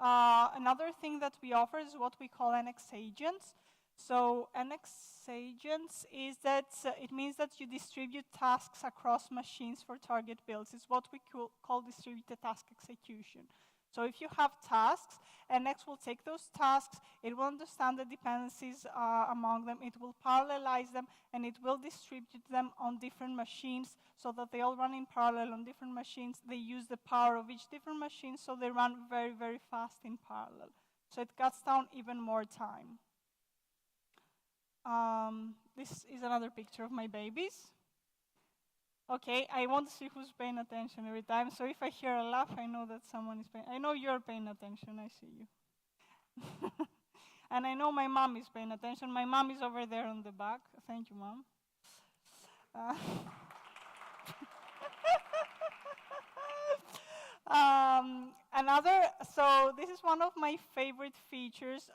Another thing that we offer is what we call NX Agents. So NX Agents is that it means that you distribute tasks across machines for target builds. It's what we call distributed task execution. So if you have tasks, NX will take those tasks, it will understand the dependencies among them, it will parallelize them, and it will distribute them on different machines so that they all run in parallel on different machines. They use the power of each different machine, so they run very, very fast in parallel. So it cuts down even more time. This is another picture of my babies. Okay, I want to see who's paying attention every time. So if I hear a laugh, I know that someone is paying. I know you're paying attention. I see you. And I know my mom is paying attention. My mom is over there on the back. Thank you, Mom. So this is one of my favorite features,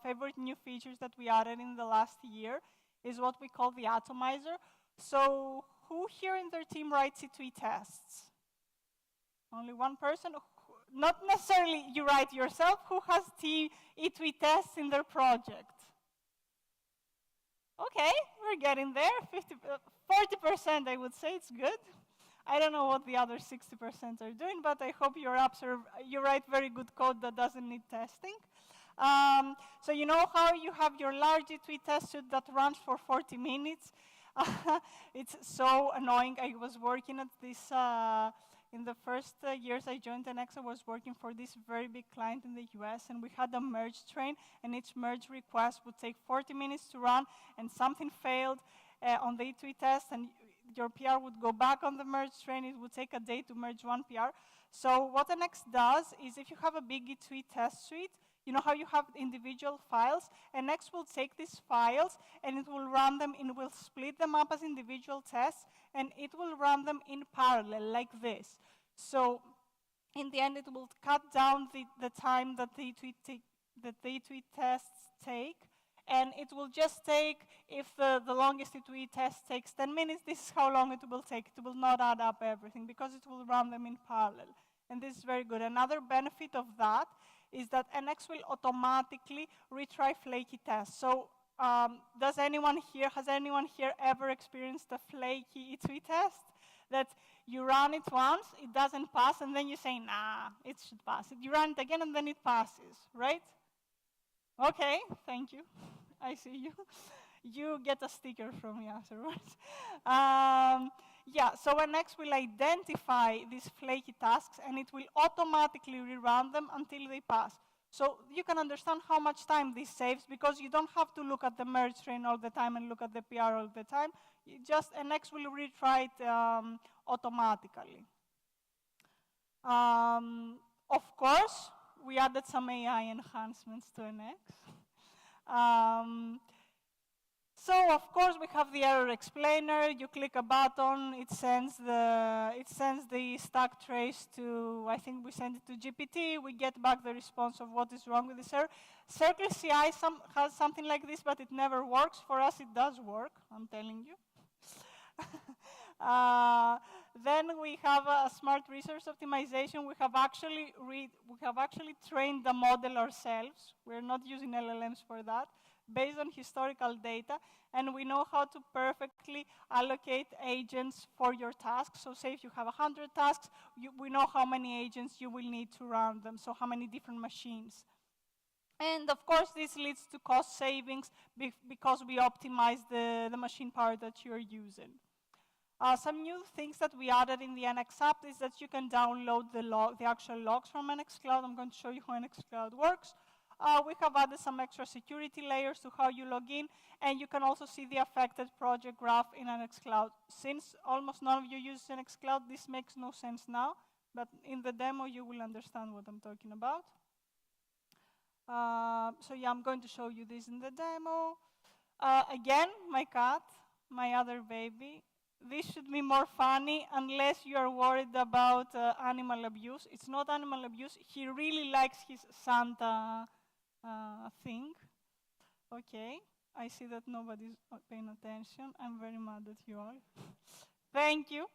favorite new features that we added in the last year, is what we call the atomizer. So who here in their team writes E2E tests? Only one person? Not necessarily you write yourself. Who has E2E tests in their project? Okay, we're getting there. 40%, I would say, it's good. I don't know what the other 60% are doing, but I hope your apps you write very good code that doesn't need testing. So you know how you have your large G2E test suite that runs for 40 minutes? It's so annoying. I was working at this, in the first years I joined NX, I was working for this very big client in the US, and we had a merge train, and each merge request would take 40 minutes to run, and something failed on the E2E test, and your PR would go back on the merge train. It would take a day to merge one PR. So what NX does is if you have a big E2E test suite, you know how you have individual files? NX will take these files and it will run them it will split them up as individual tests, and it will run them in parallel like this. So in the end, it will cut down the time that the E2E tests take, and it will just take, if the longest E2E test takes 10 minutes, this is how long it will take. It will not add up everything because it will run them in parallel. And this is very good. Another benefit of that is that NX will automatically retry flaky tests. So has anyone here ever experienced a flaky E2E test? That you run it once, it doesn't pass, and then you say, nah, it should pass. You run it again, and then it passes, right? Okay, thank you. I see you. You get a sticker from me afterwards. Yeah, so NX will identify these flaky tasks, and it will automatically rerun them until they pass. So you can understand how much time this saves, because you don't have to look at the merge train all the time and look at the PR all the time. NX will retry it automatically. Of course, we added some AI enhancements to NX. So of course we have the error explainer. You click a button, it sends the stack trace to, I think we send it to GPT. We get back the response of what is wrong with this error. Circle CI has something like this, but it never works. For us, it does work. I'm telling you. Then we have a smart resource optimization. We have actually trained the model ourselves. We're not using LLMs for that, based on historical data, and we know how to perfectly allocate agents for your tasks. So say if you have 100 tasks, we know how many agents you will need to run them, so how many different machines. And of course, this leads to cost savings because we optimize the machine power that you're using. Some new things that we added in the NX app is that you can download the actual logs from NX Cloud. I'm going to show you how NX Cloud works. We have added some extra security layers to how you log in, and you can also see the affected project graph in NX Cloud. Since almost none of you use NX Cloud, this makes no sense now, but in the demo you will understand what I'm talking about. So yeah, I'm going to show you this in the demo. Again, my cat, my other baby. This should be more funny unless you are worried about animal abuse. It's not animal abuse. He really likes his Santa thing. Okay, I see that nobody's paying attention. I'm very mad at you all. Thank you.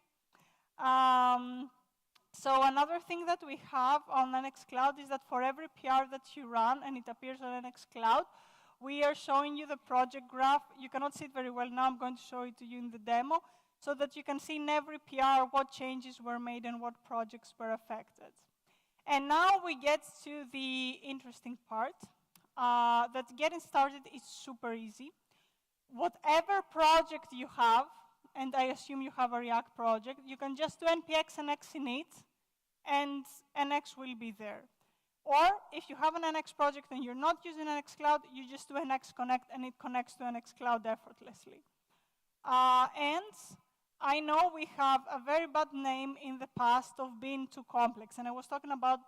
So another thing that we have on NX Cloud is that for every PR that you run and it appears on NX Cloud, we are showing you the project graph. You cannot see it very well now. I'm going to show it to you in the demo, so that you can see in every PR what changes were made and what projects were affected. And now we get to the interesting part, that getting started is super easy. Whatever project you have, and I assume you have a React project, you can just do npx NX init, and NX will be there. Or if you have an NX project and you're not using NX Cloud, you just do NX Connect, and it connects to NX Cloud effortlessly. And I know we have a very bad name in the past of being too complex, and I was talking about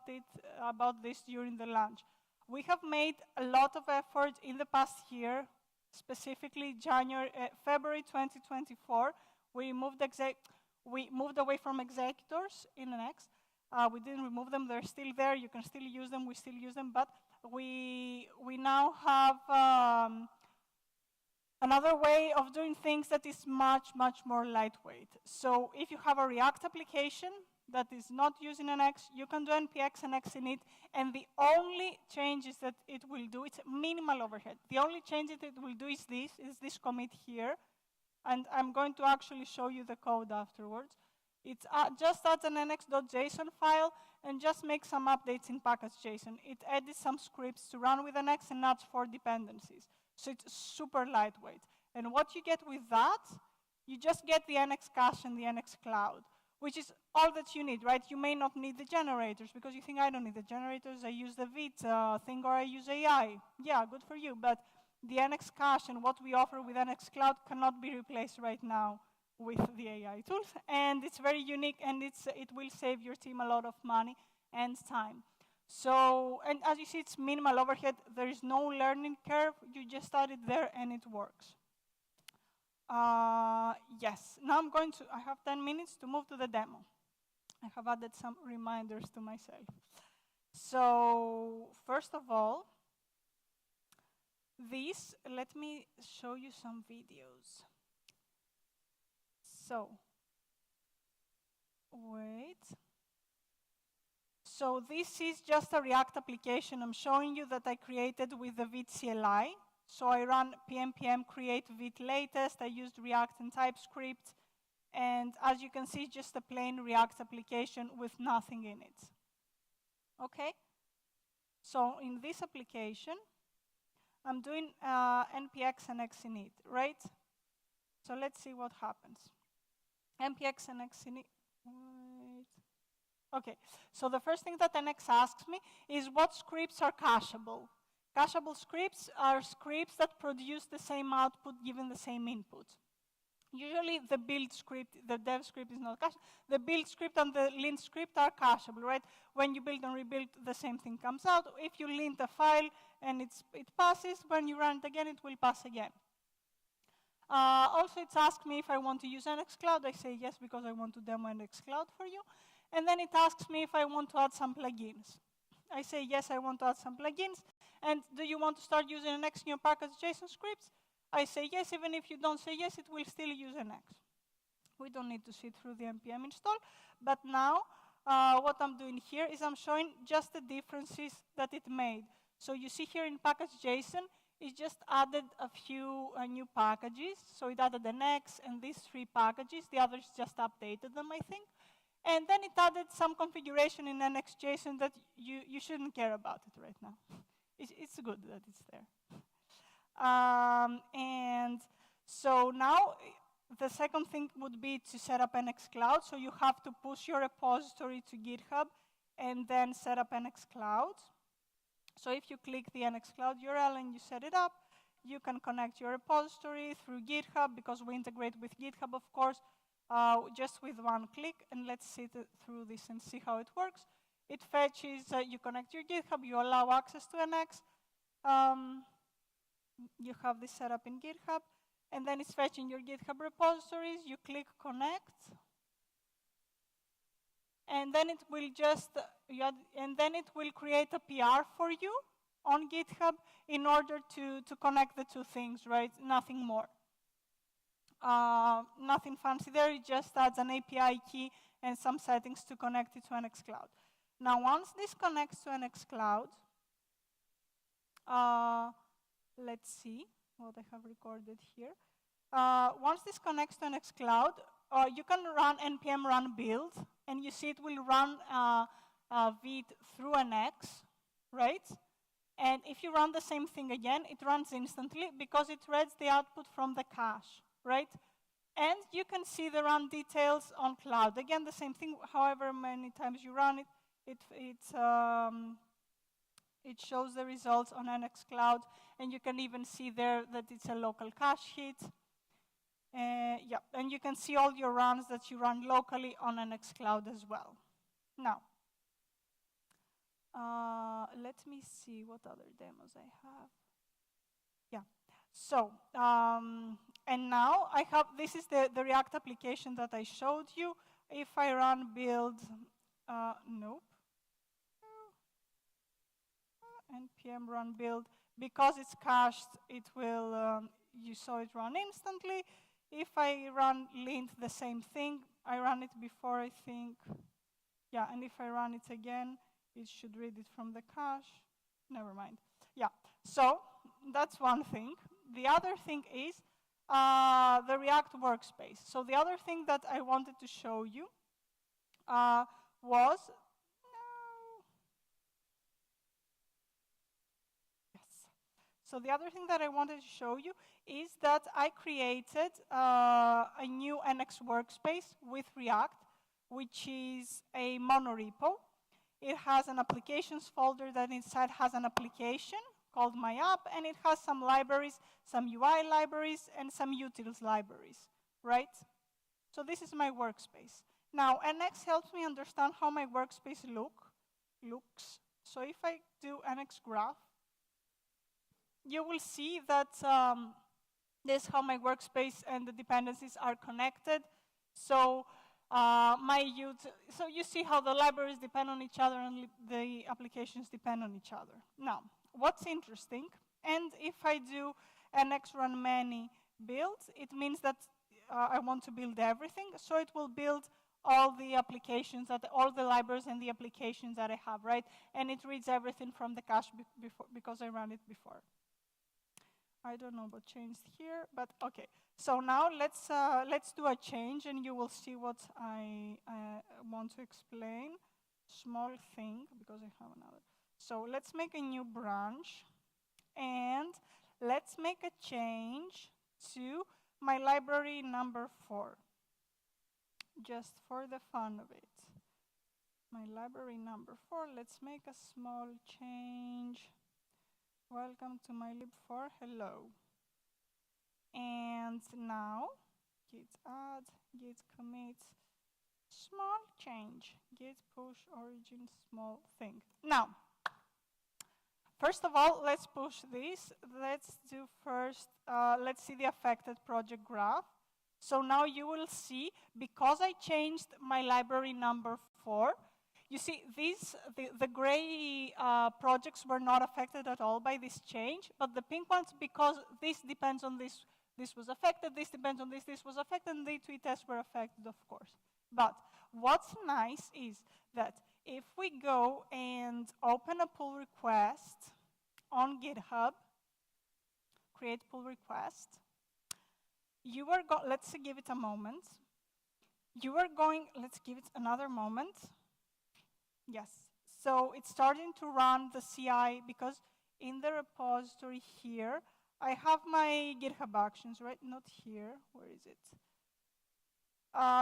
this during the lunch. We have made a lot of effort in the past year, specifically February 2024. We moved away from executors in NX. We didn't remove them; they're still there. You can still use them. We still use them, but we now have another way of doing things that is much, much more lightweight. So if you have a React application, that is not using NX, you can do npx NX init, and the only changes that it will do, it's minimal overhead. The only change that it will do is this commit here, and I'm going to actually show you the code afterwards. It just adds an nx.json file and just makes some updates in package.json. It edits some scripts to run with NX and adds 4 dependencies. So it's super lightweight. And what you get with that, you just get the NX cache and the NX cloud, which is all that you need, right? You may not need the generators because you think, I don't need the generators, I use the Vite thing or I use AI. Yeah, good for you, but the NX cache and what we offer with NX Cloud cannot be replaced right now with the AI tools, and it's very unique, and it will save your team a lot of money and time. So, and as you see, it's minimal overhead. There is no learning curve. You just start it there, and it works. Yes, now I have 10 minutes to move to the demo. I have added some reminders to myself. So, first of all, let me show you some videos. So, wait. So this is just a React application I'm showing you that I created with the Vite CLI. So I run pm create Vite latest. I used React and TypeScript. And as you can see, just a plain React application with nothing in it. Okay? So in this application, I'm doing npx NX init, right? So let's see what happens. npx NX init. Okay, so the first thing that NX asks me is what scripts are cacheable. Cacheable scripts are scripts that produce the same output given the same input. Usually the build script, the dev script is not cacheable. The build script and the lint script are cacheable, right? When you build and rebuild, the same thing comes out. If you lint a file and it passes, when you run it again, it will pass again. Also, it's asked me if I want to use NX Cloud. I say yes, because I want to demo NX Cloud for you. And then it asks me if I want to add some plugins. I say yes, I want to add some plugins. And do you want to start using NX in your package.json scripts? I say yes. Even if you don't say yes, it will still use NX. We don't need to see through the npm install. But now, what I'm doing here is I'm showing just the differences that it made. So you see here in package.json, it just added a few new packages. So it added NX and these 3 packages. The others just updated them, I think. And then it added some configuration in NX.json that you shouldn't care about it right now. It's good that it's there. And so now the second thing would be to set up NX Cloud. So you have to push your repository to GitHub and then set up NX Cloud. So if you click the NX Cloud URL and you set it up, you can connect your repository through GitHub, because we integrate with GitHub, of course, just with one click. And let's see through this and see how it works. It fetches, you connect your GitHub, you allow access to NX. You have this set up in GitHub, and then it's fetching your GitHub repositories. You click connect, and then it will create a PR for you on GitHub in order to connect the 2 things, right? Nothing more. Nothing fancy there. It just adds an API key and some settings to connect it to NX Cloud. Now, once this connects to NX Cloud, let's see what I have recorded here. Once this connects to NX Cloud, you can run npm run build, and you see it will run Vite through NX, right? And if you run the same thing again, it runs instantly because it reads the output from the cache, right? And you can see the run details on cloud. Again, the same thing. However many times you run it, it shows the results on NX Cloud, and you can even see there that it's a local cache hit. Yeah, and you can see all your runs that you run locally on NX Cloud as well. Now, let me see what other demos I have. Yeah, so, and now I have, this is the React application that I showed you. If I run build, nope. npm run build, because it's cached, it will, you saw it run instantly. If I run lint, the same thing. I ran it before, I think. Yeah, and if I run it again, it should read it from the cache. Never mind. Yeah, so that's one thing. The other thing is the React workspace. So the other thing that I wanted to show you was, yes. So the other thing that I wanted to show you is that I created a new NX workspace with React, which is a monorepo. It has an applications folder that inside has an application called My App, and it has some libraries, some UI libraries, and some utils libraries, right? So this is my workspace. Now, NX helps me understand how my workspace looks. So if I do NX graph, you will see that this is how my workspace and the dependencies are connected. So so you see how the libraries depend on each other and the applications depend on each other. Now, what's interesting, and if I do NX run many builds, it means that I want to build everything, so it will build all the applications, all the libraries and the applications that I have, right? And it reads everything from the cache because I ran it before. I don't know what changed here, but okay. So now let's do a change, and you will see what I want to explain. Small thing, because I have another. So let's make a new branch, and let's make a change to my library number 4, just for the fun of it. My library number 4, let's make a small change. Welcome to my lib4, hello. And now, git add, git commit, small change, git push origin small thing. Now, first of all, let's push this. Let's do first, let's see the affected project graph. So now you will see, because I changed my library number 4, you see the gray projects were not affected at all by this change, but the pink ones, because this depends on this was affected, this depends on this was affected, and the tweet tests were affected, of course. But what's nice is that if we go and open a pull request on GitHub, create pull request, let's give it a moment. Let's give it another moment. Yes, so it's starting to run the CI, because in the repository here, I have my GitHub Actions, right? Not here, where is it?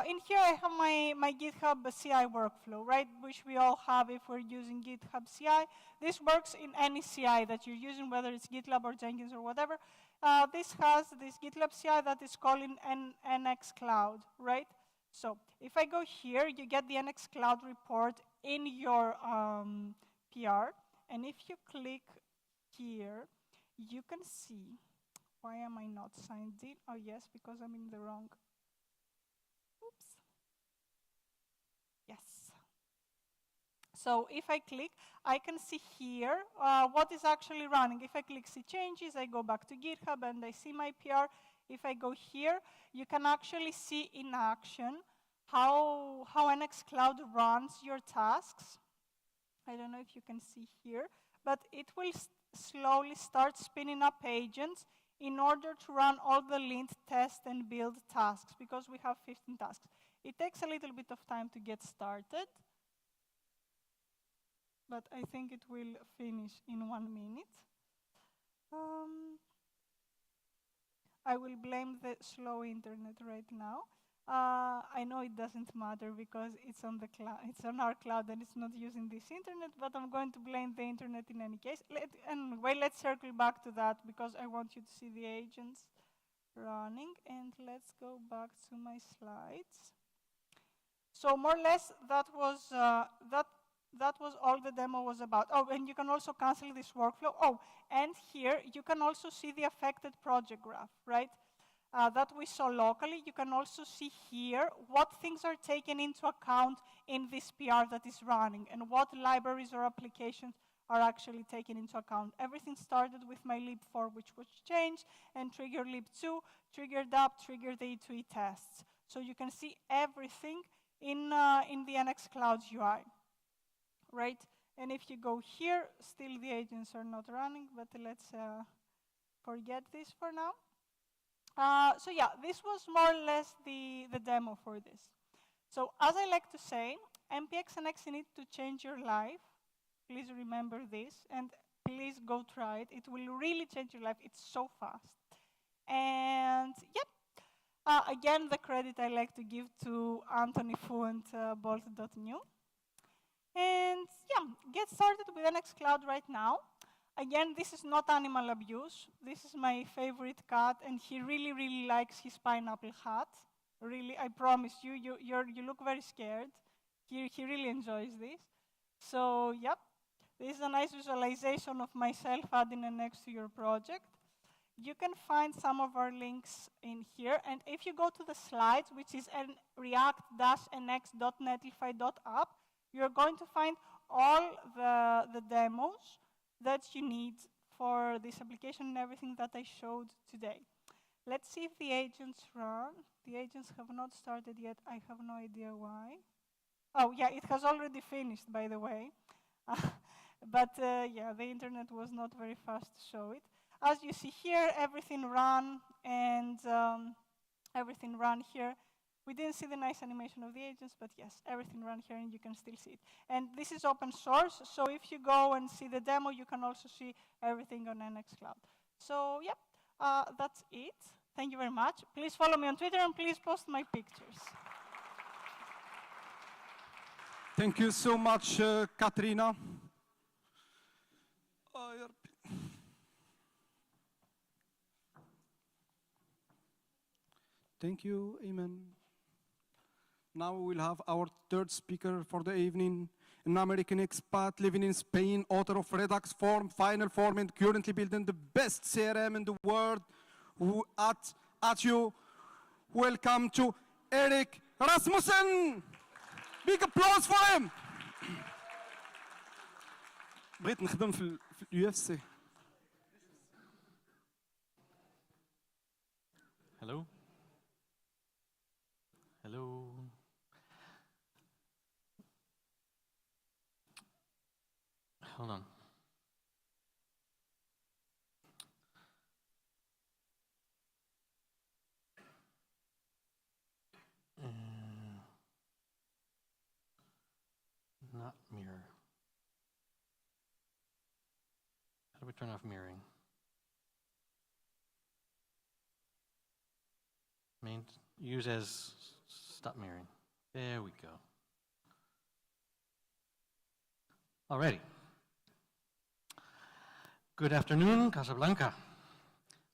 In here I have my GitHub CI workflow, right? Which we all have if we're using GitHub CI. This works in any CI that you're using, whether it's GitLab or Jenkins or whatever. This has this GitLab CI that is called in NX Cloud, right? So if I go here, you get the NX Cloud report in your PR. And if you click here, you can see, why am I not signed in? Oh yes, because I'm in the wrong. Oops. Yes. So if I click, I can see here what is actually running. If I click see changes, I go back to GitHub and I see my PR. If I go here, you can actually see in action how NX Cloud runs your tasks. I don't know if you can see here, but it will slowly start spinning up agents in order to run all the lint, test, and build tasks, because we have 15 tasks. It takes a little bit of time to get started, but I think it will finish in 1 minute. I will blame the slow internet right now. I know it doesn't matter because it's on the cloud. It's on our cloud and it's not using this internet, but I'm going to blame the internet in any case. Anyway, let's circle back to that because I want you to see the agents running. And let's go back to my slides. So more or less, that was all the demo was about. Oh, and you can also cancel this workflow. Oh, and here you can also see the affected project graph, right? That we saw locally. You can also see here what things are taken into account in this PR that is running and what libraries or applications are actually taken into account. Everything started with my lib4, which was changed, and triggered lib2, triggered up, triggered the E2E tests. So you can see everything in the NX Cloud UI, right? And if you go here, still the agents are not running, but let's forget this for now. So yeah, this was more or less the demo for this. So as I like to say, MPX NX need to change your life. Please remember this, and please go try it. It will really change your life. It's so fast. And yep, again, the credit I like to give to Anthony Fu and Bolt.new. And yeah, get started with NX Cloud right now. Again, this is not animal abuse. This is my favorite cat, and he really, really likes his pineapple hat. Really, I promise you, you look very scared. He really enjoys this. So, yep, this is a nice visualization of myself adding an X to your project. You can find some of our links in here, and if you go to the slides, which is react-nx.netlify.app, you're going to find all the demos that you need for this application and everything that I showed today. Let's see if the agents run. The agents have not started yet. I have no idea why. Oh, yeah, it has already finished, by the way. But yeah, the internet was not very fast to show it. As you see here, everything ran, and everything ran here. We didn't see the nice animation of the agents, but yes, everything ran here, and you can still see it. And this is open source, so if you go and see the demo, you can also see everything on NX Cloud. So, yep, that's it. Thank you very much. Please follow me on Twitter, and please post my pictures. Thank you so much, Katrina. Thank you, Amen. Now we will have our third speaker for the evening, an American expat living in Spain, author of Redux Form, Final Form, and currently building the best CRM in the world. At you, welcome to Erik Rasmussen. Big applause for him. بغيت نخدم في UFC. Hello? Hello? Hold on. Not mirror. How do we turn off mirroring? Use as stop mirroring. There we go. Alrighty. Good afternoon, Casablanca.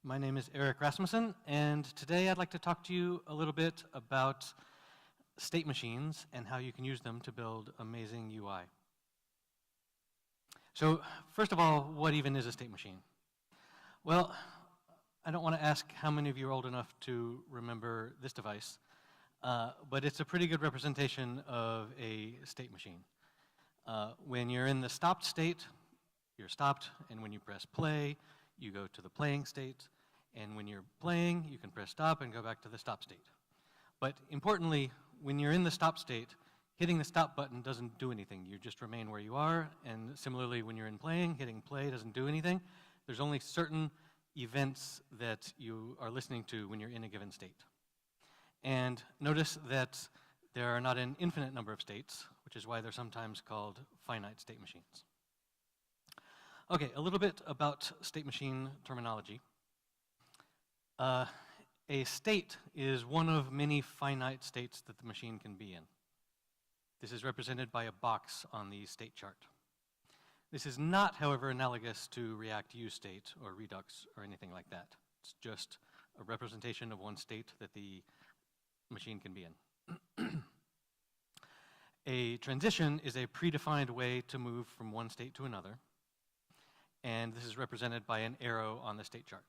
My name is Erik Rasmussen, and today I'd like to talk to you a little bit about state machines and how you can use them to build amazing UI. So, first of all, what even is a state machine? Well, I don't want to ask how many of you are old enough to remember this device, but it's a pretty good representation of a state machine. When you're in the stopped state, you're stopped, and when you press play, you go to the playing state, and when you're playing, you can press stop and go back to the stop state. But importantly, when you're in the stop state, hitting the stop button doesn't do anything. You just remain where you are, and similarly, when you're in playing, hitting play doesn't do anything. There's only certain events that you are listening to when you're in a given state. And notice that there are not an infinite number of states, which is why they're sometimes called finite state machines. Okay, a little bit about state machine terminology. A state is one of many finite states that the machine can be in. This is represented by a box on the state chart. This is not, however, analogous to React useState or Redux or anything like that. It's just a representation of one state that the machine can be in. A transition is a predefined way to move from one state to another, and this is represented by an arrow on the state chart.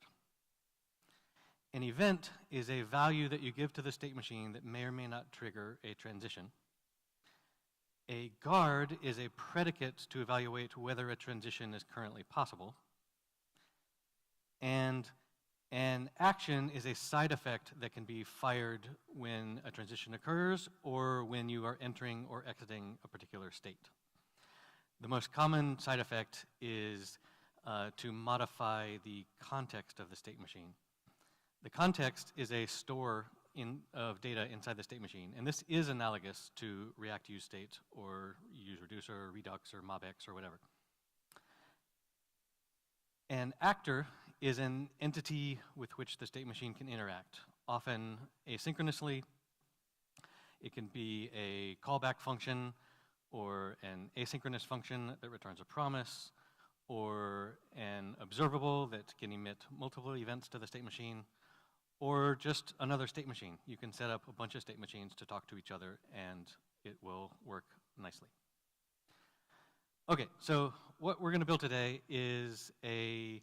An event is a value that you give to the state machine that may or may not trigger a transition. A guard is a predicate to evaluate whether a transition is currently possible. And An action is a side effect that can be fired when a transition occurs or when you are entering or exiting a particular state. The most common side effect is to modify the context of the state machine. The context is a store of data inside the state machine, and this is analogous to React useState or useReducer or Redux or MobX or whatever. An actor is an entity with which the state machine can interact, often asynchronously. It can be a callback function or an asynchronous function that returns a promise, or an observable that can emit multiple events to the state machine, or just another state machine. You can set up a bunch of state machines to talk to each other and it will work nicely. Okay, so what we're gonna build today is an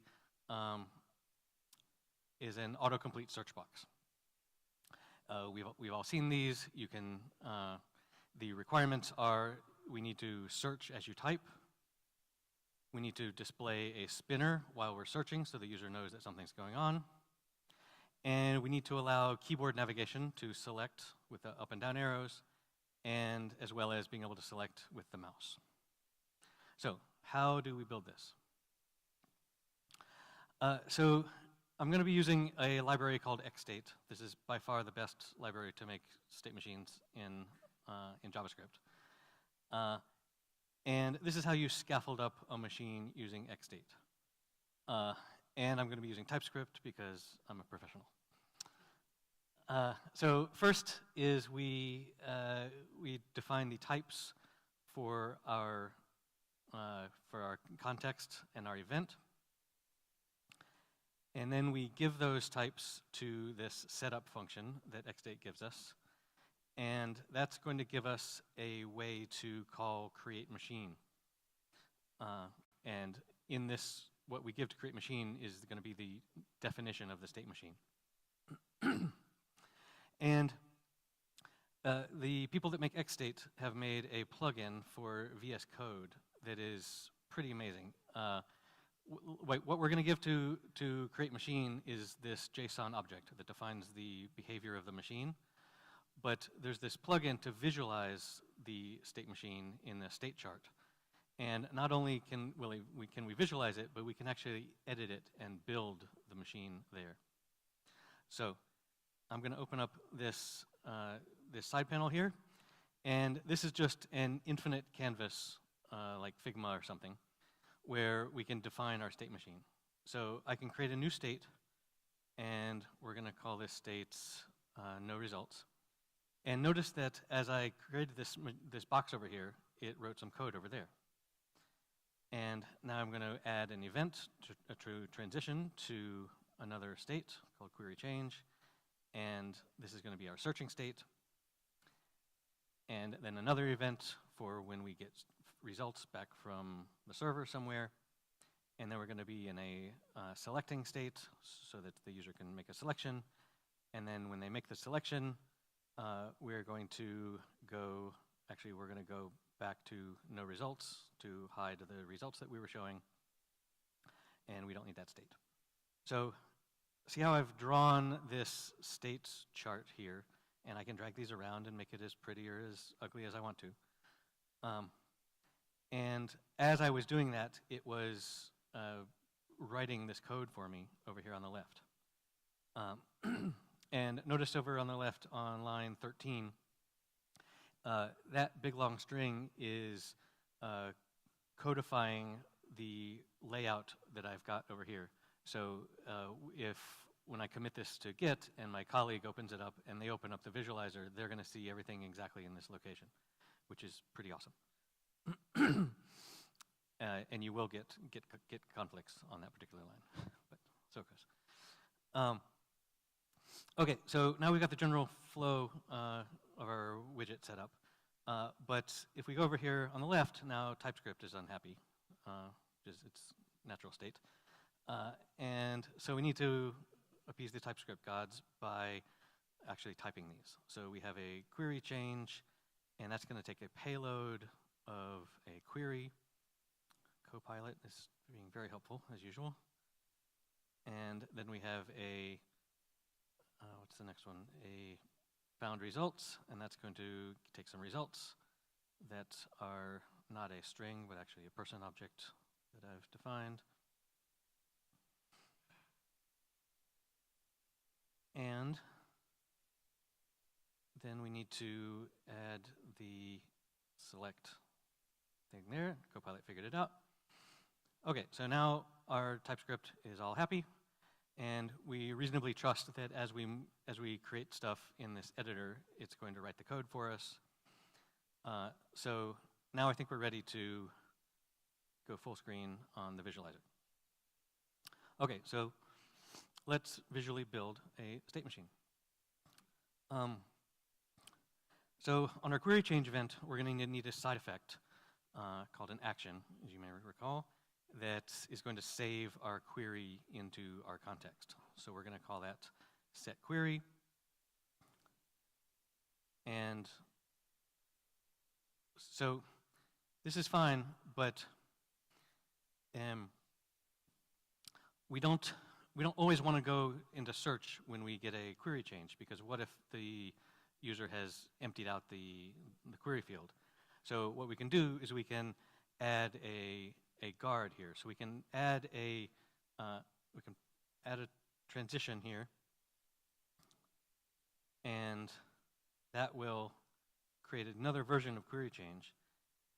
autocomplete search box. We've all seen these. You can, the requirements are we need to search as you type. We need to display a spinner while we're searching so the user knows that something's going on. And we need to allow keyboard navigation to select with the up and down arrows, and as well as being able to select with the mouse. So how do we build this? So I'm going to be using a library called XState. This is by far the best library to make state machines in JavaScript. And this is how you scaffold up a machine using XState. And I'm going to be using TypeScript because I'm a professional. So first is we define the types for our context and our event. And then we give those types to this setup function that XState gives us. And that's going to give us a way to call create machine. And in this, what we give to create machine is going to be the definition of the state machine. And the people that make XState have made a plugin for VS Code that is pretty amazing. What we're going to give to create machine is this JSON object that defines the behavior of the machine. But there's this plugin to visualize the state machine in the state chart. And not only can we visualize it, but we can actually edit it and build the machine there. So I'm going to open up this side panel here. And this is just an infinite canvas, like Figma or something, where we can define our state machine. So I can create a new state, and we're going to call this state no results. And notice that as I created this box over here, it wrote some code over there. And now I'm going to add an event, a true transition to another state called query change. And this is going to be our searching state. And then another event for when we get results back from the server somewhere. And then we're going to be in a selecting state so that the user can make a selection. And then when they make the selection, we're going to go back to no results to hide the results that we were showing. And we don't need that state. So see how I've drawn this state chart here, and I can drag these around and make it as pretty or as ugly as I want to. And as I was doing that, it was writing this code for me over here on the left. And notice over on the left on line 13, that big long string is codifying the layout that I've got over here. So when I commit this to Git and my colleague opens it up and they open up the visualizer, they're going to see everything exactly in this location, which is pretty awesome. And you will get conflicts on that particular line, but so it goes. Okay, so now we've got the general flow of our widget set up. But if we go over here on the left, now TypeScript is unhappy, which is its natural state. And so we need to appease the TypeScript gods by actually typing these. So we have a query change, and that's going to take a payload of a query. Copilot is being very helpful, as usual. And then we have a, what's the next one? A found results, and that's going to take some results that are not a string, but actually a person object that I've defined. And then we need to add the select thing there. Copilot figured it out. Okay, so now our TypeScript is all happy, and we reasonably trust that as we create stuff in this editor, it's going to write the code for us. So now I think we're ready to go full screen on the visualizer. Okay, so let's visually build a state machine. So on our query change event, we're going to need a side effect called an action, as you may recall, that is going to save our query into our context. So we're going to call that setQuery. And so this is fine, but we don't always want to go into search when we get a query change, because what if the user has emptied out the query field? So what we can do is we can add a guard here. So we can add a transition here, and that will create another version of query change.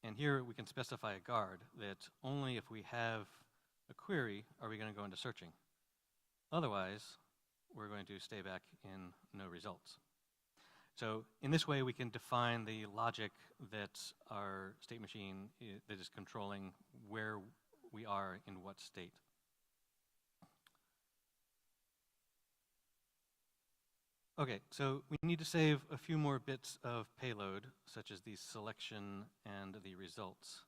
And here we can specify a guard that only if we have a query are we going to go into searching. Otherwise, we're going to stay back in no results. So in this way, we can define the logic that our state machine that is controlling where we are in what state. Okay, so we need to save a few more bits of payload, such as the selection and the results.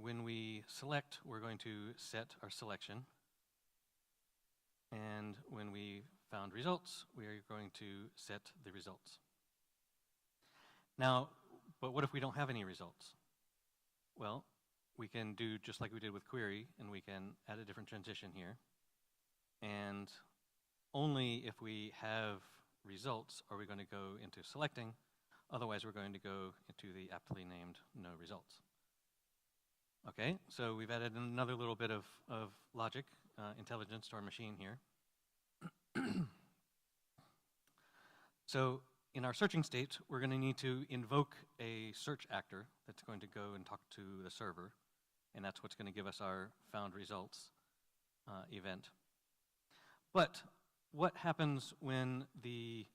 When we select, we're going to set our selection. And when we found results, we are going to set the results. Now, but what if we don't have any results? Well, we can do just like we did with query, and we can add a different transition here. And only if we have results are we going to go into selecting. Otherwise, we're going to go into the aptly named no results. Okay, so we've added another little bit of logic, intelligence to our machine here. So in our searching state, we're going to need to invoke a search actor that's going to go and talk to the server, and that's what's going to give us our found results event. But what happens when the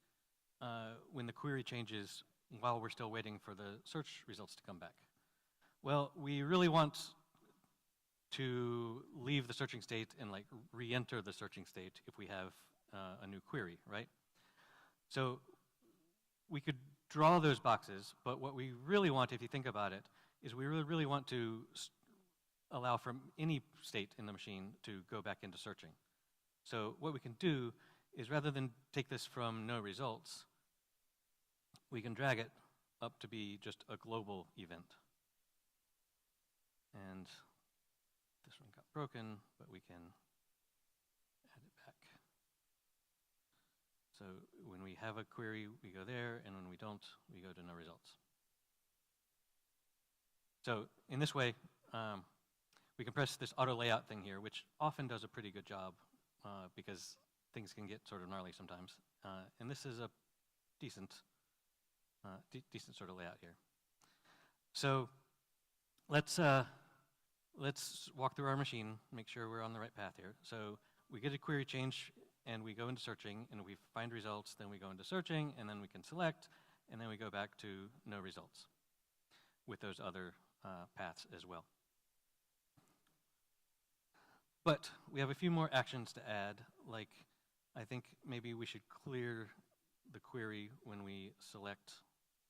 query changes while we're still waiting for the search results to come back? Well, we really want to leave the searching state and like re-enter the searching state if we have a new query, right? So we could draw those boxes, but what we really want, if you think about it, is we really want to allow from any state in the machine to go back into searching. So what we can do is rather than take this from no results, we can drag it up to be just a global event. And this one got broken, but we can add it back. So when we have a query, we go there, and when we don't, we go to no results. So in this way, we can press this auto layout thing here, which often does a pretty good job because things can get sort of gnarly sometimes. And this is a decent sort of layout here. So let's walk through our machine, make sure we're on the right path here. So we get a query change, and we go into searching, and we find results, then we go into searching, and then we can select, and then we go back to no results with those other paths as well. But we have a few more actions to add, like I think maybe we should clear the query when we select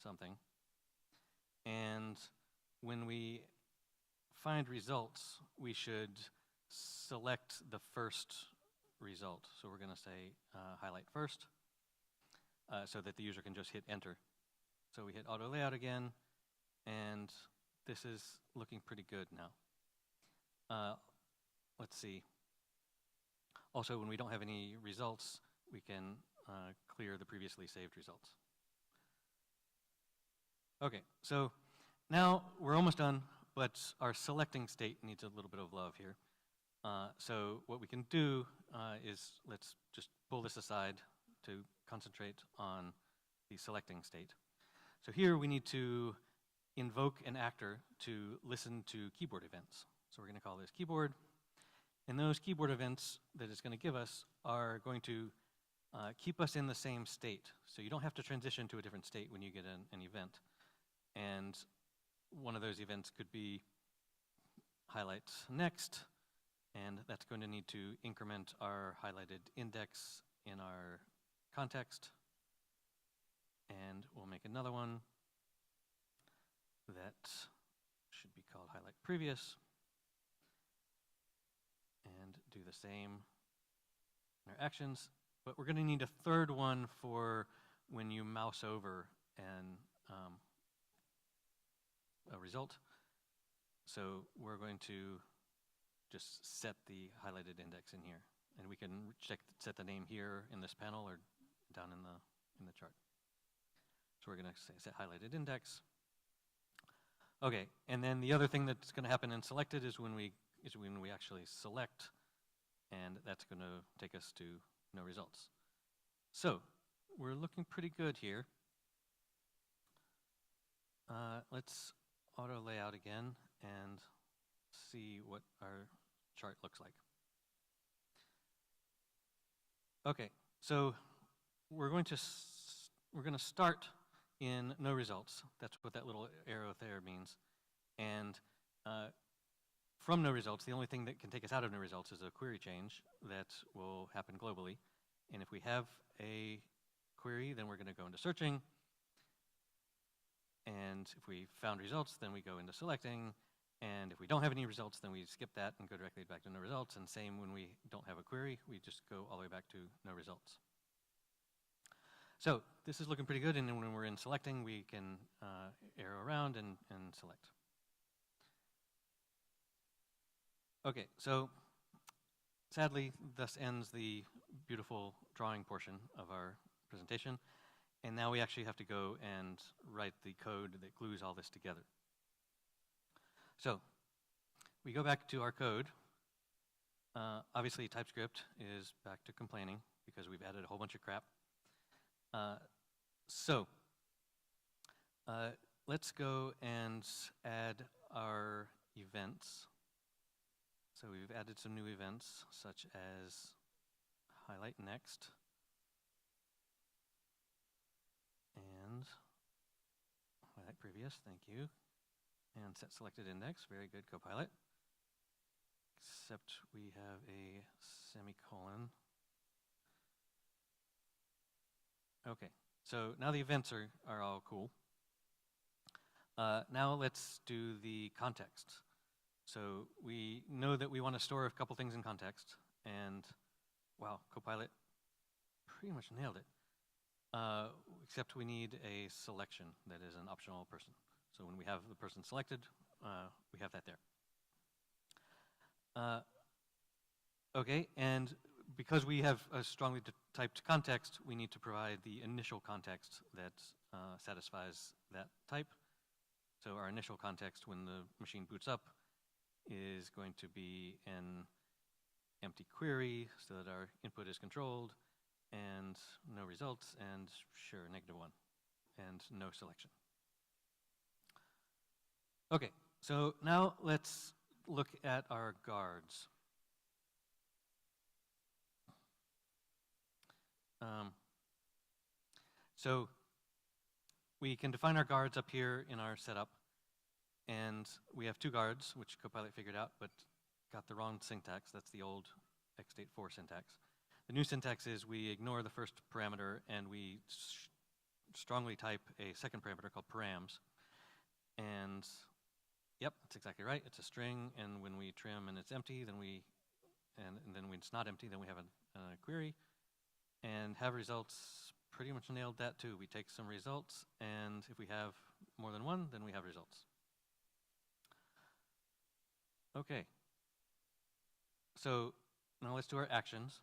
something. And when we find results, we should select the first result. So we're going to say highlight first so that the user can just hit enter. So we hit auto layout again, and this is looking pretty good now. let's see. Also, when we don't have any results, we can clear the previously saved results. Okay, so now we're almost done, but our selecting state needs a little bit of love here. So what we can do is let's just pull this aside to concentrate on the selecting state. So here we need to invoke an actor to listen to keyboard events. So we're going to call this keyboard. And those keyboard events that it's going to give us are going to keep us in the same state. So you don't have to transition to a different state when you get an event. And one of those events could be highlight next, and that's going to need to increment our highlighted index in our context. And we'll make another one that should be called highlight previous, and do the same in our actions. But we're going to need a third one for when you mouse over and a result. So we're going to just set the highlighted index in here, and we can set the name here in this panel or down in the chart. So we're going to say set highlighted index. Okay, and then the other thing that's going to happen in selected is when we actually select, and that's going to take us to no results. So we're looking pretty good here. Let's auto layout again and see what our chart looks like. Okay, so we're going to start in no results. That's what that little arrow there means. And from no results, the only thing that can take us out of no results is a query change that will happen globally. And if we have a query, then we're going to go into searching. And if we found results, then we go into selecting. And if we don't have any results, then we skip that and go directly back to no results. And same when we don't have a query, we just go all the way back to no results. So this is looking pretty good. And then when we're in selecting, we can arrow around and select. Okay, so sadly, thus ends the beautiful drawing portion of our presentation. And now we actually have to go and write the code that glues all this together. So we go back to our code. Obviously, TypeScript is back to complaining because we've added a whole bunch of crap. Let's go and add our events. So we've added some new events, such as highlight next and highlight previous, thank you, and set selected index, very good, Copilot, except we have a semicolon. Okay, so now the events are all cool. Now let's do the context. So we know that we want to store a couple things in context, and wow, Copilot pretty much nailed it. Except we need a selection that is an optional person. So when we have the person selected, we have that there. Okay, and because we have a strongly typed context, we need to provide the initial context that satisfies that type. So our initial context when the machine boots up is going to be an empty query so that our input is controlled, and no results, and sure, -1, and no selection. Okay, so now let's look at our guards. So we can define our guards up here in our setup, and we have two guards, which Copilot figured out, but got the wrong syntax. That's the old X84 syntax. The new syntax is we ignore the first parameter, and we strongly type a second parameter called params. And yep, that's exactly right. It's a string, and when we trim and it's empty, then and then when it's not empty, then we have a query. And have results pretty much nailed that too. We take some results, and if we have more than one, then we have results. Okay, So now let's do our actions.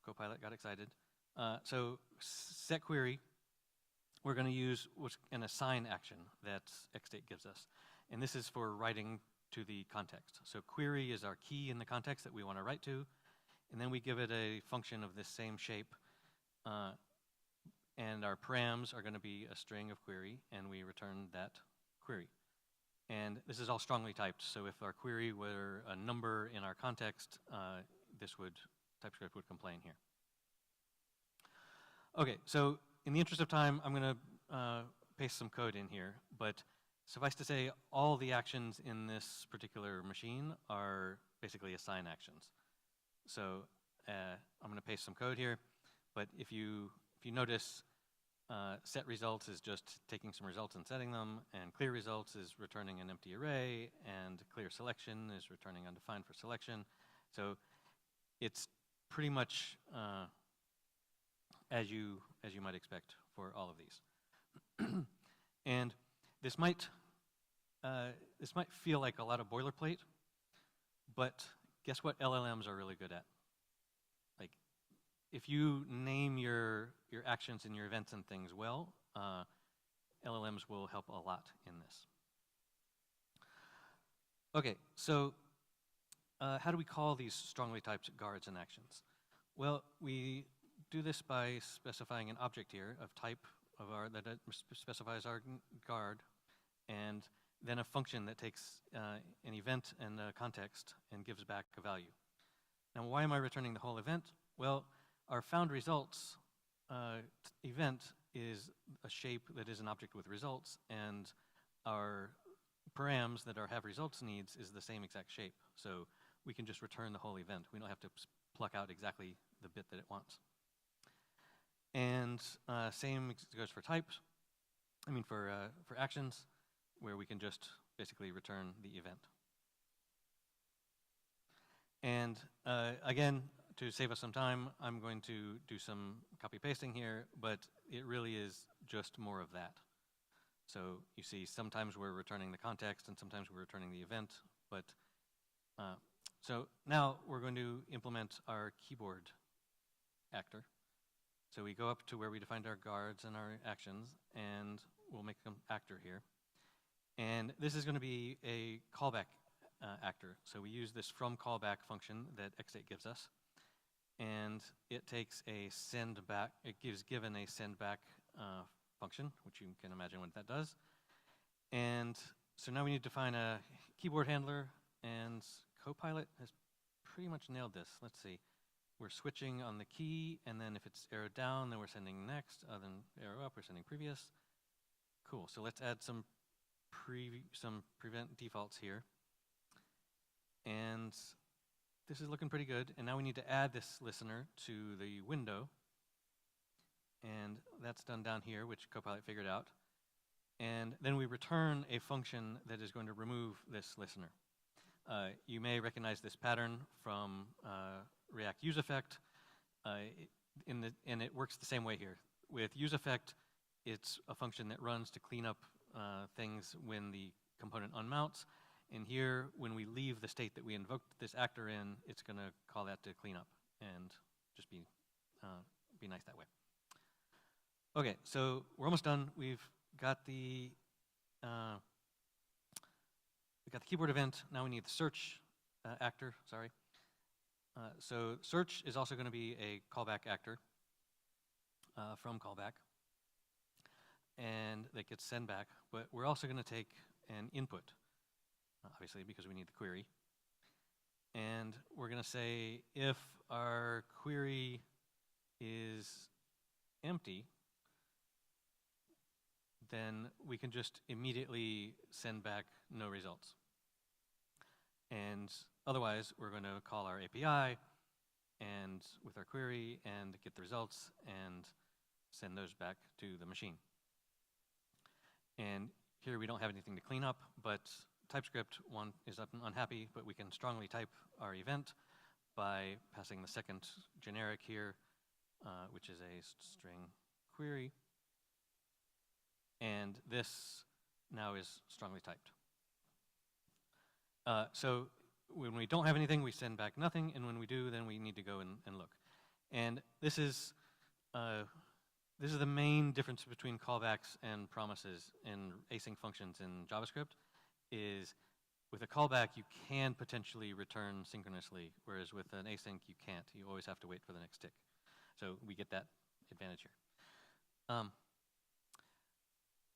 Copilot got excited. So set query, we're going to use an assign action that XState gives us. And this is for writing to the context. So query is our key in the context that we want to write to. And then we give it a function of this same shape. And our params are going to be a string of query, and we return that query. And this is all strongly typed, so if our query were a number in our context, TypeScript would complain here. Okay, so in the interest of time, I'm going to paste some code in here, but suffice to say, all the actions in this particular machine are basically assign actions. So I'm going to paste some code here, but if you notice, set results is just taking some results and setting them, and clear results is returning an empty array, and clear selection is returning undefined for selection. So it's pretty much as you might expect for all of these. And this might feel like a lot of boilerplate, but guess what LLMs are really good at? Like, if you name your actions and your events and things well, LLMs will help a lot in this. Okay, so how do we call these strongly typed guards and actions? Well, we do this by specifying an object here of type that specifies our guard, and then a function that takes an event and a context and gives back a value. Now, why am I returning the whole event? Well, our found results event is a shape that is an object with results, and our params that our have results needs is the same exact shape. So we can just return the whole event. We don't have to pluck out exactly the bit that it wants. And same goes for types. For actions, where we can just basically return the event. And again, to save us some time, I'm going to do some copy pasting here, but it really is just more of that. So you see, sometimes we're returning the context and sometimes we're returning the event, but so now we're going to implement our keyboard actor. So we go up to where we defined our guards and our actions, and we'll make them actor here. And this is going to be a callback actor. So we use this from callback function that XState gives us. And it takes a send back, it gives given a send back function, which you can imagine what that does. And so now we need to define a keyboard handler, and Copilot has pretty much nailed this. Let's see. We're switching on the key, and then if it's arrow down, then we're sending next, then arrow up, we're sending previous. Cool, so let's add some prevent defaults here. And this is looking pretty good, and now we need to add this listener to the window. And that's done down here, which Copilot figured out. And then we return a function that is going to remove this listener. You may recognize this pattern from React useEffect, and it works the same way here. With useEffect, it's a function that runs to clean up things when the component unmounts. And here, when we leave the state that we invoked this actor in, it's going to call that to clean up and just be nice that way. Okay, so we're almost done. We've got the keyboard event. Now we need the search actor. Sorry. So search is also going to be a callback actor from callback, and that gets send back. But we're also going to take an input, obviously, because we need the query. And we're going to say if our query is empty, then we can just immediately send back no results. And otherwise, we're going to call our API and with our query and get the results and send those back to the machine. And here we don't have anything to clean up, but TypeScript is unhappy, but we can strongly type our event by passing the second generic here, which is a string query. And this now is strongly typed. So when we don't have anything, we send back nothing, and when we do, then we need to go and look. And this is the main difference between callbacks and promises in async functions in JavaScript, is with a callback, you can potentially return synchronously, whereas with an async, you can't. You always have to wait for the next tick. So we get that advantage here.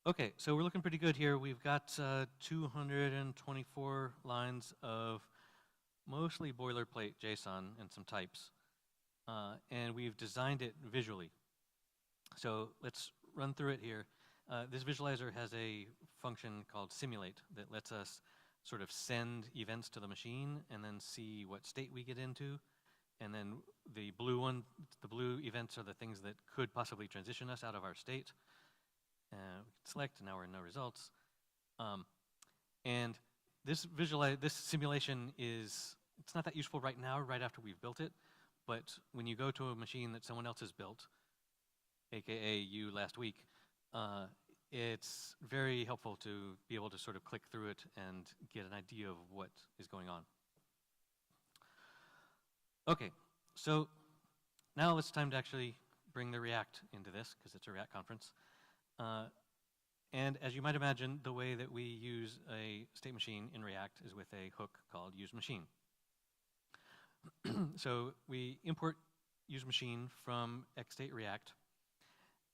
Okay, so we're looking pretty good here. We've got 224 lines of mostly boilerplate JSON and some types. And we've designed it visually. So let's run through it here. This visualizer has a function called simulate that lets us sort of send events to the machine and then see what state we get into. And then the blue events are the things that could possibly transition us out of our state. We can select, and now we're in no results. And this simulation it's not that useful right now, right after we've built it, but when you go to a machine that someone else has built, AKA you last week, it's very helpful to be able to sort of click through it and get an idea of what is going on. Okay, so now it's time to actually bring the React into this, because it's a React conference. And as you might imagine, the way that we use a state machine in React is with a hook called useMachine. So we import useMachine from xState_React,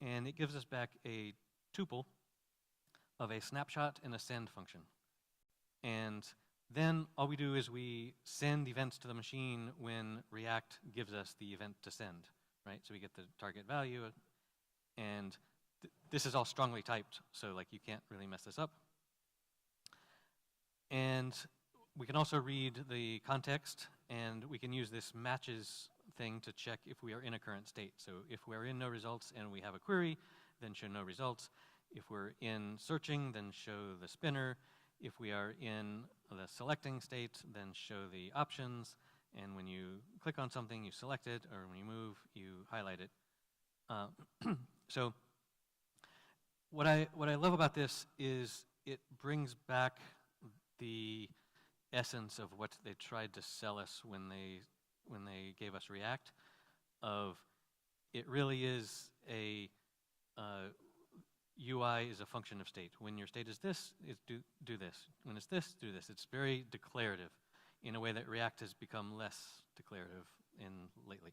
and it gives us back a tuple of a snapshot and a send function. And then all we do is we send events to the machine when React gives us the event to send, right? So we get the target value, and this is all strongly typed, so like you can't really mess this up. And we can also read the context, and we can use this matches thing to check if we are in a current state. So if we're in no results and we have a query, then show no results. If we're in searching, then show the spinner. If we are in the selecting state, then show the options. And when you click on something, you select it, or when you move, you highlight it. So what I love about this is it brings back the essence of what they tried to sell us when they gave us React. Of it really is a UI is a function of state. When your state is this, do this. When it's this, do this. It's very declarative in a way that React has become less declarative lately.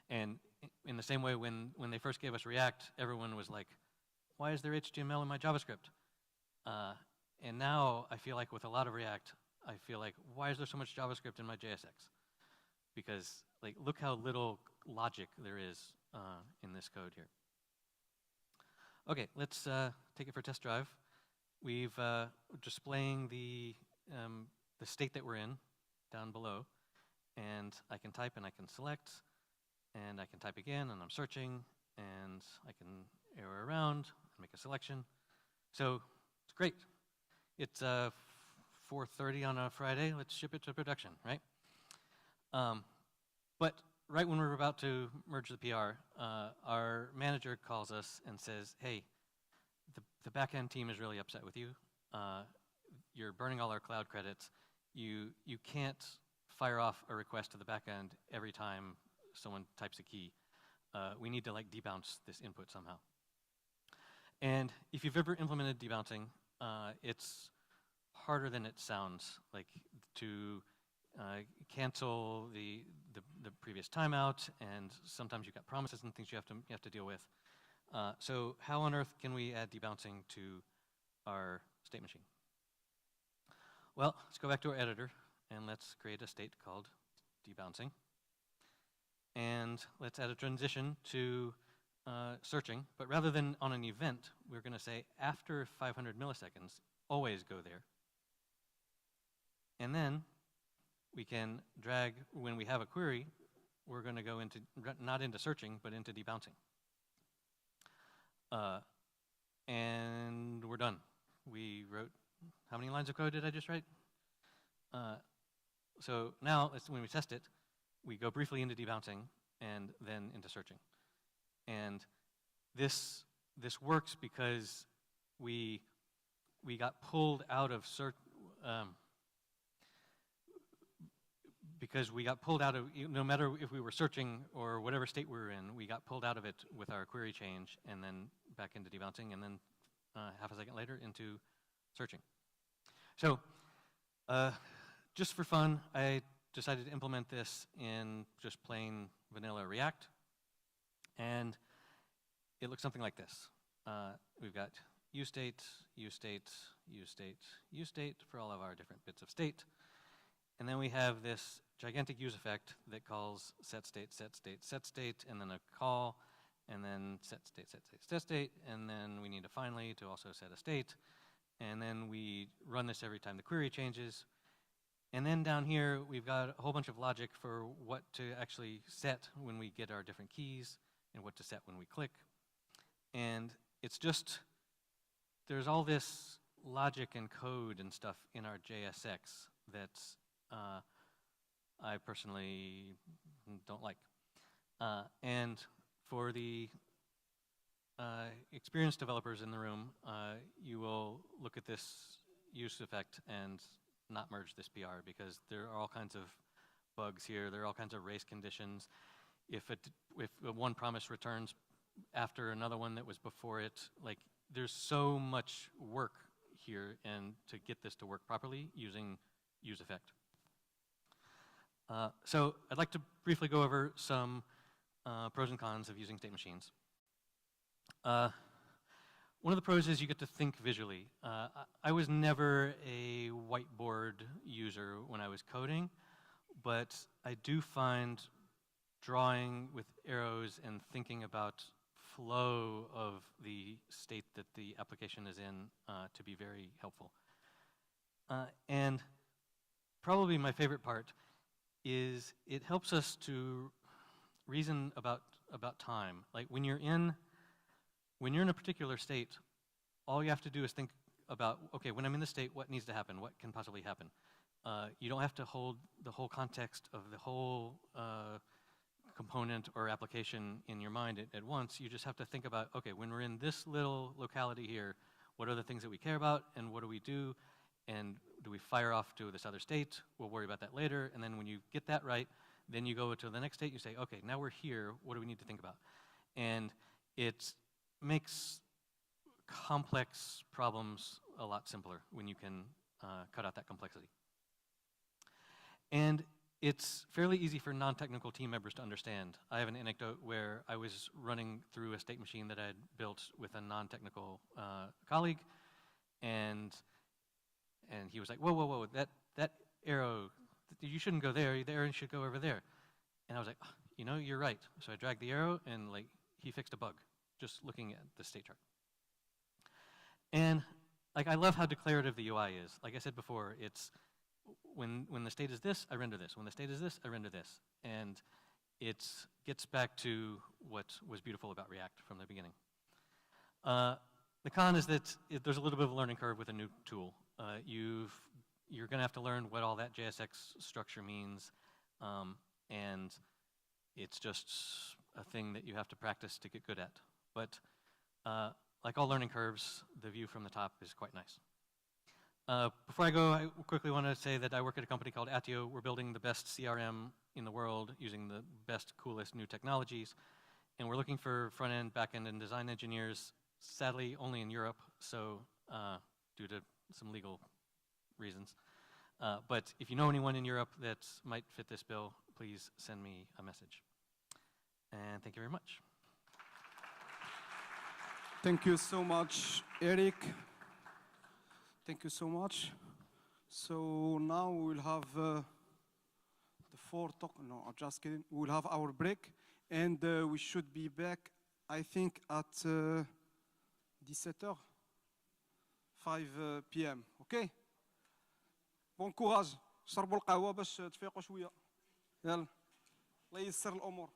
And in the same way, when they first gave us React, everyone was like, why is there HTML in my JavaScript? And now I feel like with a lot of React, I feel like, why is there so much JavaScript in my JSX? Because like, look how little logic there is in this code here. Okay, let's take it for a test drive. We've displaying the state that we're in down below, and I can type and I can select, and I can type again, and I'm searching, and I can arrow around and make a selection. So it's great. It's 4:30 on a Friday. Let's ship it to production, right? But right when we're about to merge the PR, our manager calls us and says, hey, the backend team is really upset with you. You're burning all our cloud credits. You can't fire off a request to the backend every time someone types a key. We need to like debounce this input somehow. And if you've ever implemented debouncing, it's harder than it sounds. Like to cancel the previous timeout, and sometimes you've got promises and things you have to deal with. So how on earth can we add debouncing to our state machine? Well, let's go back to our editor, and let's create a state called debouncing. And let's add a transition to searching, but rather than on an event, we're going to say after 500 milliseconds, always go there. And then we can drag, when we have a query, we're going to go into, not into searching, but into debouncing. And we're done. We wrote, how many lines of code did I just write? So now, when we test it, we go briefly into debouncing and then into searching. And this works because we got pulled out of search. because we got pulled out of, no matter if we were searching or whatever state we were in, we got pulled out of it with our query change and then back into debouncing and then half a second later into searching. So just for fun, I decided to implement this in just plain vanilla React. And it looks something like this. We've got uState, uState, uState, uState for all of our different bits of state. And then we have this gigantic use effect that calls set state, set state, set state, and then a call, and then set state, set state, set state, and then we need a finally to also set a state. And then we run this every time the query changes. And then down here, we've got a whole bunch of logic for what to actually set when we get our different keys and what to set when we click. And it's just, there's all this logic and code and stuff in our JSX that I personally don't like. And for the experienced developers in the room, you will look at this use effect and not merge this PR because there are all kinds of bugs here. There are all kinds of race conditions. If one promise returns after another one that was before it, like there's so much work here and to get this to work properly using use effect. So I'd like to briefly go over some pros and cons of using state machines. One of the pros is you get to think visually. I was never a whiteboard user when I was coding, but I do find drawing with arrows and thinking about flow of the state that the application is in to be very helpful. And probably my favorite part is it helps us to reason about time. Like when you're in a particular state, all you have to do is think about, okay, when I'm in this state, what needs to happen? What can possibly happen? You don't have to hold the whole context of the whole component or application in your mind at once. You just have to think about, okay, when we're in this little locality here, what are the things that we care about and what do we do? And do we fire off to this other state? We'll worry about that later. And then when you get that right, then you go to the next state, you say, okay, now we're here, what do we need to think about? And it makes complex problems a lot simpler when you can cut out that complexity. And it's fairly easy for non-technical team members to understand. I have an anecdote where I was running through a state machine that I had built with a non-technical colleague, and he was like, whoa, whoa, whoa, that arrow, you shouldn't go there, the arrow should go over there. And I was like, oh, you know, you're right. So I dragged the arrow, and like he fixed a bug, just looking at the state chart. And like I love how declarative the UI is. Like I said before, it's when the state is this, I render this. When the state is this, I render this. And it gets back to what was beautiful about React from the beginning. The con is that there's a little bit of a learning curve with a new tool. You're going to have to learn what all that JSX structure means, and it's just a thing that you have to practice to get good at. But like all learning curves, the view from the top is quite nice. Before I go, I quickly want to say that I work at a company called Attio. We're building the best CRM in the world using the best, coolest new technologies. And we're looking for front-end, back-end, and design engineers, sadly only in Europe, so due to some legal reasons. But if you know anyone in Europe that might fit this bill, please send me a message. And thank you very much. Thank you so much, Eric. Thank you so much. So now we'll have the four talk. No, I'm just kidding. We'll have our break, and we should be back, I think, at 17h, 5 p.m. Okay? Bon courage. شربوا القهوة باش تفيقوا شوية. يلا. الله ييسر الأمور.